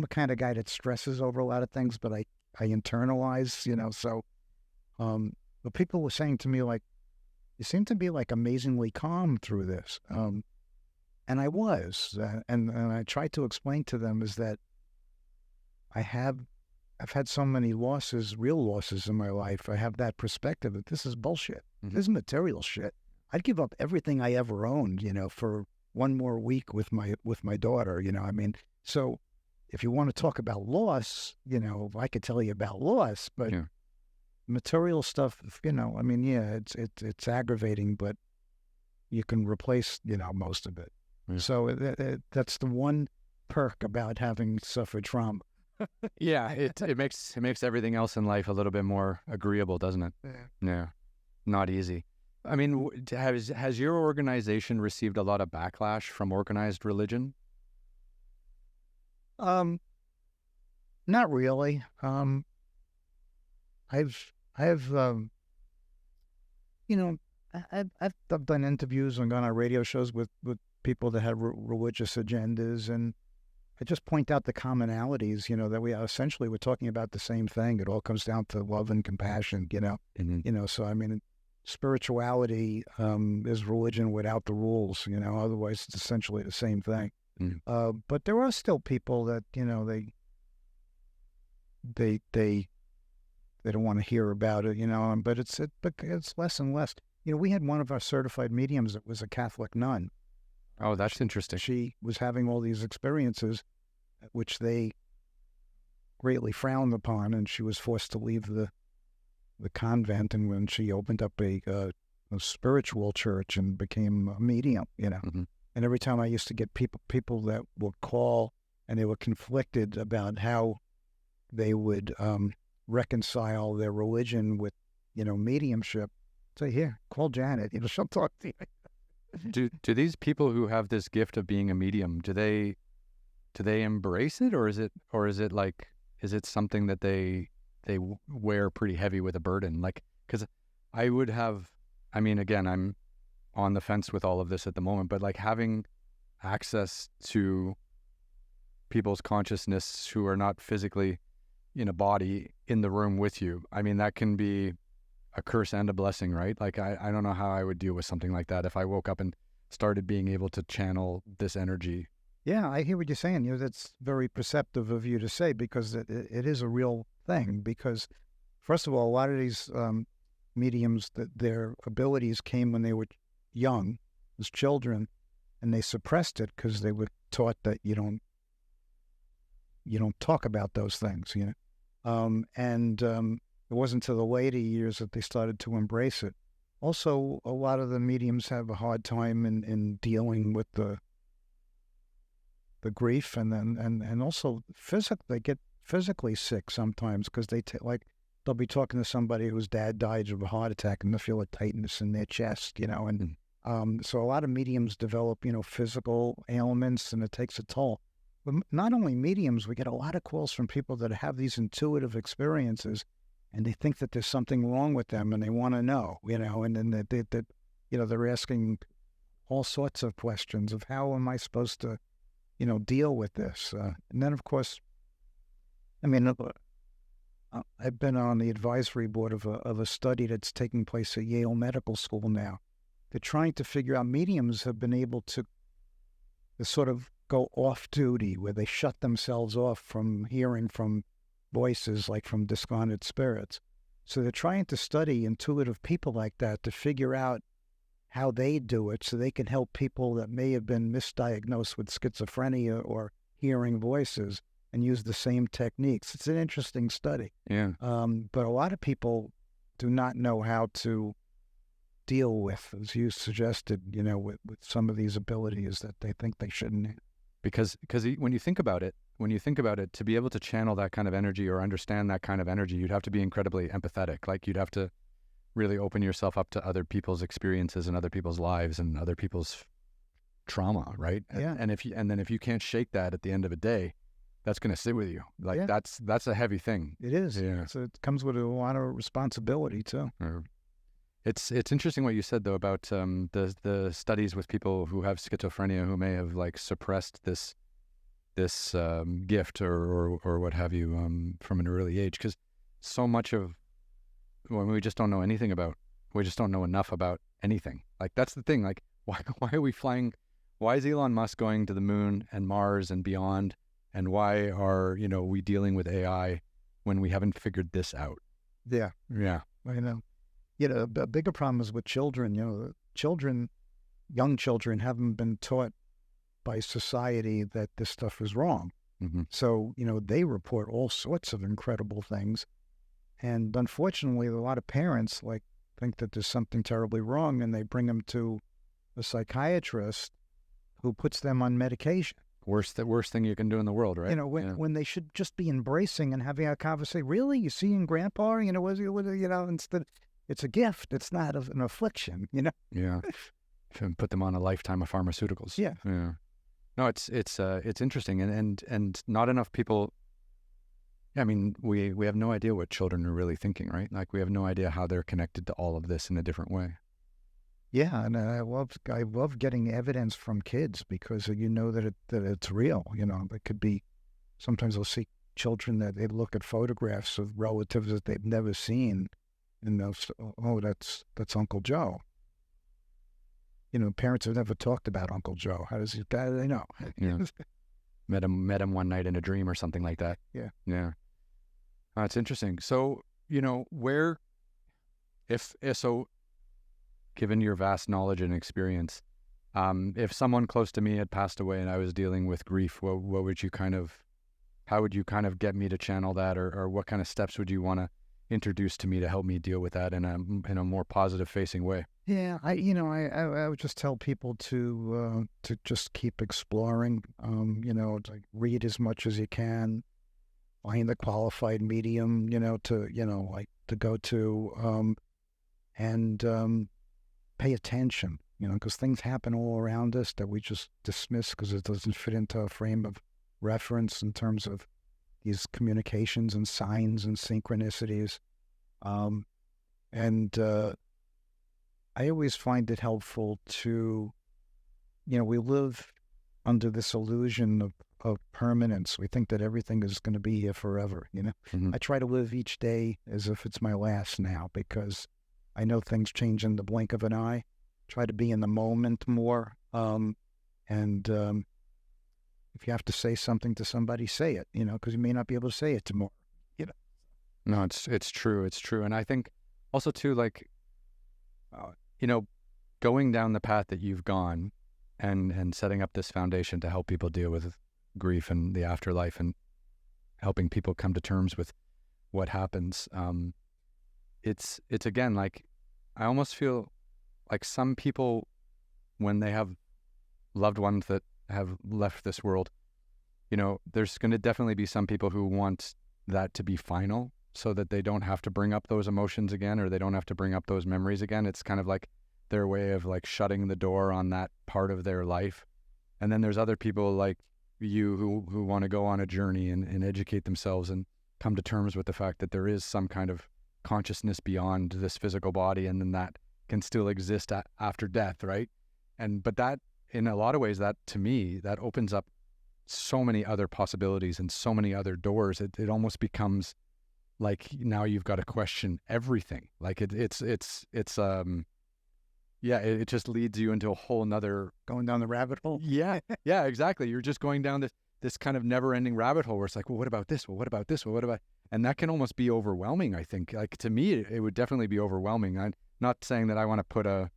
kind of guy that stresses over a lot of things, but I internalize, so, but people were saying to me, like, you seem to be like amazingly calm through this. And I was, and I tried to explain to them is that I've had so many losses, real losses in my life. I have that perspective that this is bullshit. Mm-hmm. This is material shit. I'd give up everything I ever owned, for one more week with my daughter. I mean, so if you want to talk about loss, I could tell you about loss, but material stuff, I mean, yeah, it's aggravating, but you can replace, most of it. Yeah. So that's the one perk about having suffered trauma. Yeah, it makes everything else in life a little bit more agreeable, doesn't it? Yeah, not easy. I mean, has your organization received a lot of backlash from organized religion? Not really. I've done interviews and gone on radio shows with people that have religious agendas, and I just point out the commonalities, that we're talking about the same thing. It all comes down to love and compassion, Mm-hmm. So I mean, spirituality is religion without the rules, otherwise it's essentially the same thing. Mm-hmm. But there are still people that, they don't want to hear about it, but it's less and less. We had one of our certified mediums that was a Catholic nun. Oh, that's interesting. She was having all these experiences, which they greatly frowned upon, and she was forced to leave the convent. And when she opened up a spiritual church and became a medium, Mm-hmm. And every time I used to get people that would call, and they were conflicted about how they would reconcile their religion with, mediumship. Say, here, call Janet. She'll talk to you. Do these people who have this gift of being a medium, do they embrace it, or is it something that they wear pretty heavy with a burden? Like, because I mean, again, I'm on the fence with all of this at the moment, but like having access to people's consciousness who are not physically in a body in the room with you, I mean, that can be a curse and a blessing, right? Like, I don't know how I would deal with something like that if I woke up and started being able to channel this energy. Yeah, I hear what you're saying. That's very perceptive of you to say, because it is a real thing. Because, first of all, a lot of these mediums, that their abilities came when they were young, as children, and they suppressed it because they were taught that you don't talk about those things, It wasn't until the later years that they started to embrace it. also, a lot of the mediums have a hard time in dealing with the grief, and also they get physically sick sometimes because like they'll be talking to somebody whose dad died of a heart attack and they feel a tightness in their chest, and so a lot of mediums develop, physical ailments, and it takes a toll. But not only mediums, we get a lot of calls from people that have these intuitive experiences, and they think that there's something wrong with them, and they want to know, and then they're asking all sorts of questions of how am I supposed to, deal with this? And then, of course, I mean, I've been on the advisory board of a study that's taking place at Yale Medical School now. They're trying to figure out, mediums have been able to sort of go off duty, where they shut themselves off from hearing from voices, like from discarnate spirits. So they're trying to study intuitive people like that to figure out how they do it, so they can help people that may have been misdiagnosed with schizophrenia or hearing voices, and use the same techniques. It's an interesting study. Yeah. But a lot of people do not know how to deal with, as you suggested, with some of these abilities that they think they shouldn't have. Because when you think about it, to be able to channel that kind of energy or understand that kind of energy, you'd have to be incredibly empathetic. Like, you'd have to really open yourself up to other people's experiences and other people's lives and other people's trauma, right? Yeah. And then if you can't shake that at the end of a day, that's going to sit with you. Like, Yeah. that's a heavy thing. It is. Yeah. So it comes with a lot of responsibility too. It's interesting what you said though about the studies with people who have schizophrenia, who may have like suppressed this gift or what have you from an early age, because so much of we just don't know anything about. We just don't know enough about anything. Like, that's the thing. Like, why are we flying? Why is Elon Musk going to the moon and Mars and beyond? And why are we dealing with AI when we haven't figured this out? Yeah. Yeah. I know. A bigger problem is with children. Young children haven't been taught by society that this stuff is wrong. Mm-hmm. So, they report all sorts of incredible things. And unfortunately, a lot of parents think that there's something terribly wrong, and they bring them to a psychiatrist who puts them on medication. Worst thing you can do in the world, right? When they should just be embracing and having a conversation. Really, you seeing Grandpa? Instead, it's a gift. It's not an affliction. Yeah. Put them on a lifetime of pharmaceuticals. Yeah. Yeah. No, it's interesting, and not enough people. I mean, we have no idea what children are really thinking, right? Like, we have no idea how they're connected to all of this in a different way. Yeah, and I love getting evidence from kids, because that it's real. It could be, sometimes I'll see children that they look at photographs of relatives that they've never seen, and they'll say, oh, that's Uncle Joe. Parents have never talked about Uncle Joe. How do they know? Yeah. Met him one night in a dream or something like that. Yeah. Yeah. It's interesting. So, given your vast knowledge and experience, if someone close to me had passed away and I was dealing with grief, how would you kind of get me to channel that, or what kind of steps would you want to introduce to me to help me deal with that in a more positive facing way? Yeah, I would just tell people to just keep exploring. Read as much as you can, find the qualified medium, to go to, and pay attention, because things happen all around us that we just dismiss because it doesn't fit into a frame of reference in terms of these communications and signs and synchronicities. I always find it helpful to, we live under this illusion of permanence. We think that everything is going to be here forever, Mm-hmm. I try to live each day as if it's my last now, because I know things change in the blink of an eye. Try to be in the moment more. If you have to say something to somebody, say it, because you may not be able to say it tomorrow. No, it's true. It's true. And I think also too, like, going down the path that you've gone and setting up this foundation to help people deal with grief and the afterlife and helping people come to terms with what happens. It's again, like, I almost feel like some people, when they have loved ones that have left this world, there's going to definitely be some people who want that to be final so that they don't have to bring up those emotions again, or they don't have to bring up those memories again. It's kind of like their way of like shutting the door on that part of their life. And then there's other people like you who want to go on a journey and educate themselves and come to terms with the fact that there is some kind of consciousness beyond this physical body, and then that can still exist after death, right? But that, in a lot of ways, that to me, that opens up so many other possibilities and so many other doors. It almost becomes like now you've got to question everything. Like it just leads you into a whole nother, going down the rabbit hole. Yeah, exactly. You're just going down this kind of never-ending rabbit hole where it's like, well, what about this? Well, what about this? Well, what about... And that can almost be overwhelming, I think. Like, to me, it would definitely be overwhelming. I'm not saying that I want to put a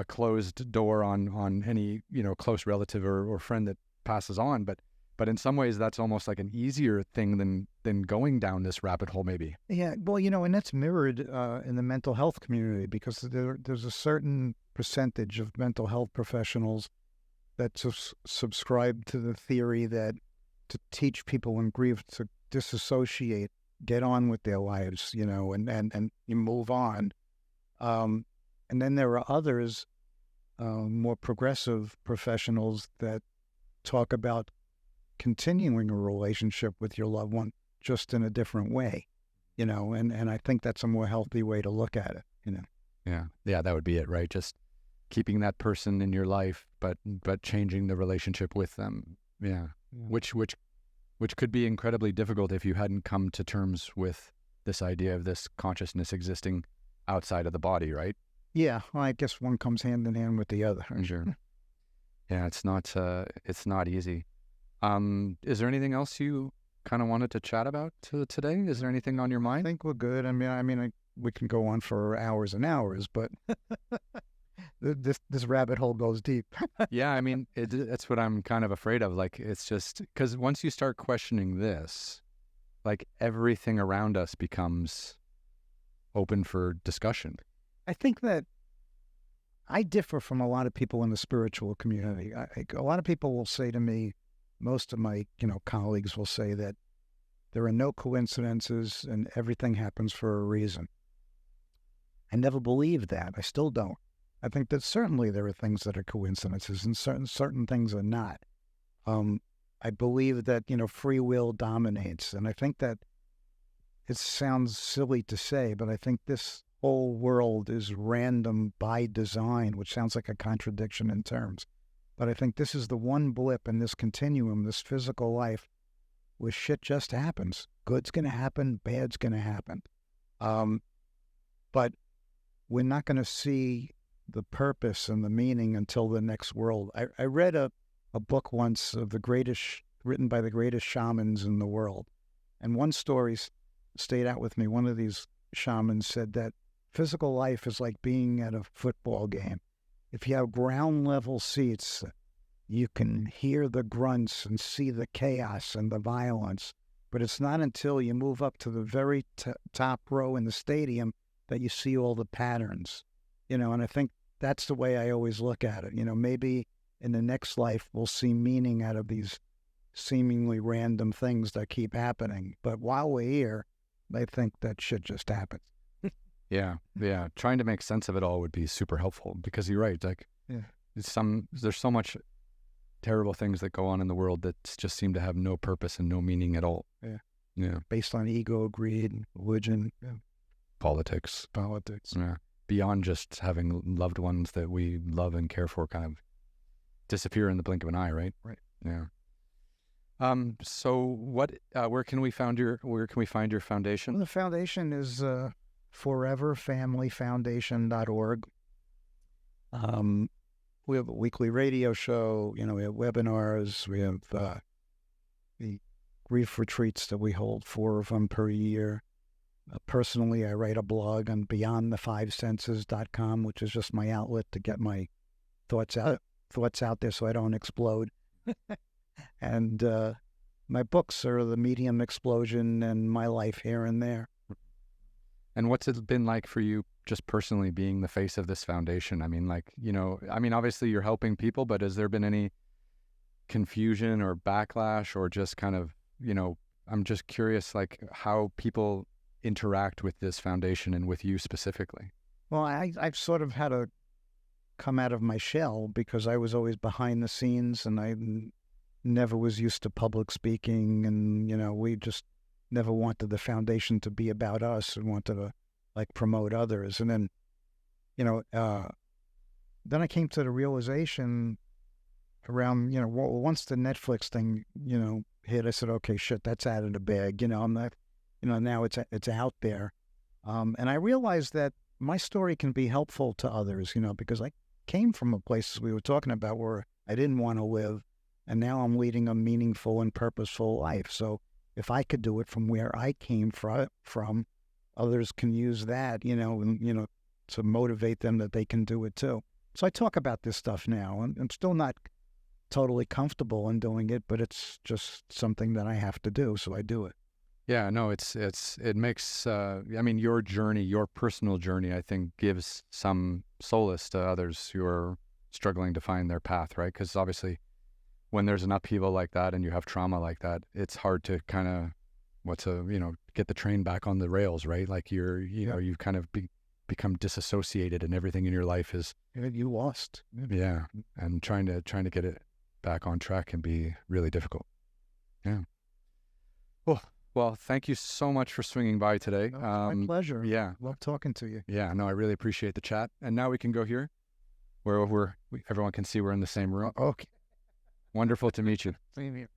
closed door on any, close relative or friend that passes on, but in some ways that's almost like an easier thing than going down this rabbit hole, maybe. Yeah, well, and that's mirrored in the mental health community, because there's a certain percentage of mental health professionals that subscribe to the theory that to teach people in grief to disassociate, get on with their lives, and you move on. And then there are others, more progressive professionals, that talk about continuing a relationship with your loved one, just in a different way, and I think that's a more healthy way to look at it, Yeah, that would be it, right? Just keeping that person in your life, but changing the relationship with them. Yeah. Which could be incredibly difficult if you hadn't come to terms with this idea of this consciousness existing outside of the body, right? Yeah, well, I guess one comes hand in hand with the other. Sure. Yeah, it's not easy. Is there anything else you kind of wanted to chat about today? Is there anything on your mind? I think we're good. I mean, we can go on for hours and hours, but this rabbit hole goes deep. Yeah, I mean, that's what I'm kind of afraid of. Like, it's just because once you start questioning this, like everything around us becomes open for discussion. I think that I differ from a lot of people in the spiritual community. A lot of people will say to me, most of my colleagues will say that there are no coincidences and everything happens for a reason. I never believed that. I still don't. I think that certainly there are things that are coincidences and certain things are not. I believe that, free will dominates. And I think that it sounds silly to say, but I think this whole world is random by design, which sounds like a contradiction in terms. But I think this is the one blip in this continuum, this physical life, where shit just happens. Good's going to happen, bad's going to happen. But we're not going to see the purpose and the meaning until the next world. I read a book once of written by the greatest shamans in the world. And one story stayed out with me. One of these shamans said that physical life is like being at a football game. If you have ground level seats, you can hear the grunts and see the chaos and the violence. But it's not until you move up to the very top row in the stadium that you see all the patterns. And I think that's the way I always look at it. Maybe in the next life we'll see meaning out of these seemingly random things that keep happening. But while we're here, I think that shit just happens. Yeah. Trying to make sense of it all would be super helpful, because you're right. Like, there's so much terrible things that go on in the world that just seem to have no purpose and no meaning at all. Yeah. Based on ego, greed, religion, politics. Yeah. Beyond just having loved ones that we love and care for kind of disappear in the blink of an eye, right? Right. Yeah. So where can we find your foundation? Well, the foundation is foreverfamilyfoundation.org. We have a weekly radio show, we have webinars, we have the grief retreats that we hold, 4 of them per year. Personally, I write a blog on beyondthefivesenses.com, which is just my outlet to get my thoughts out there so I don't explode. And my books are The Medium Explosion and My Life Here and There. And what's it been like for you just personally being the face of this foundation? I mean, like, obviously you're helping people, but has there been any confusion or backlash, or just kind of, I'm just curious, like, how people interact with this foundation and with you specifically? Well, I've sort of had to come out of my shell because I was always behind the scenes, and I never was used to public speaking, and we just never wanted the foundation to be about us and wanted to like promote others. And then then I came to the realization around once the Netflix thing hit, I said, okay, shit, that's out of the bag. I'm not, now it's out there, and I realized that my story can be helpful to others, because I came from a place we were talking about where I didn't want to live, and now I'm leading a meaningful and purposeful life. So if I could do it from where I came from, others can use that, to motivate them that they can do it too. So I talk about this stuff now, and I'm still not totally comfortable in doing it, but it's just something that I have to do, so I do it. Yeah, no, it makes, your journey, your personal journey, I think gives some solace to others who are struggling to find their path, right? Because obviously when there's an upheaval like that and you have trauma like that, it's hard to kind of, get the train back on the rails, right? Like you've kind of become disassociated, and everything in your life is... You lost. Yeah, and trying to get it back on track can be really difficult. Yeah. Well, thank you so much for swinging by today. No, it's my pleasure. Yeah. Love talking to you. Yeah, no, I really appreciate the chat. And now we can go here where everyone can see we're in the same room. Okay. Wonderful to meet you. Same here.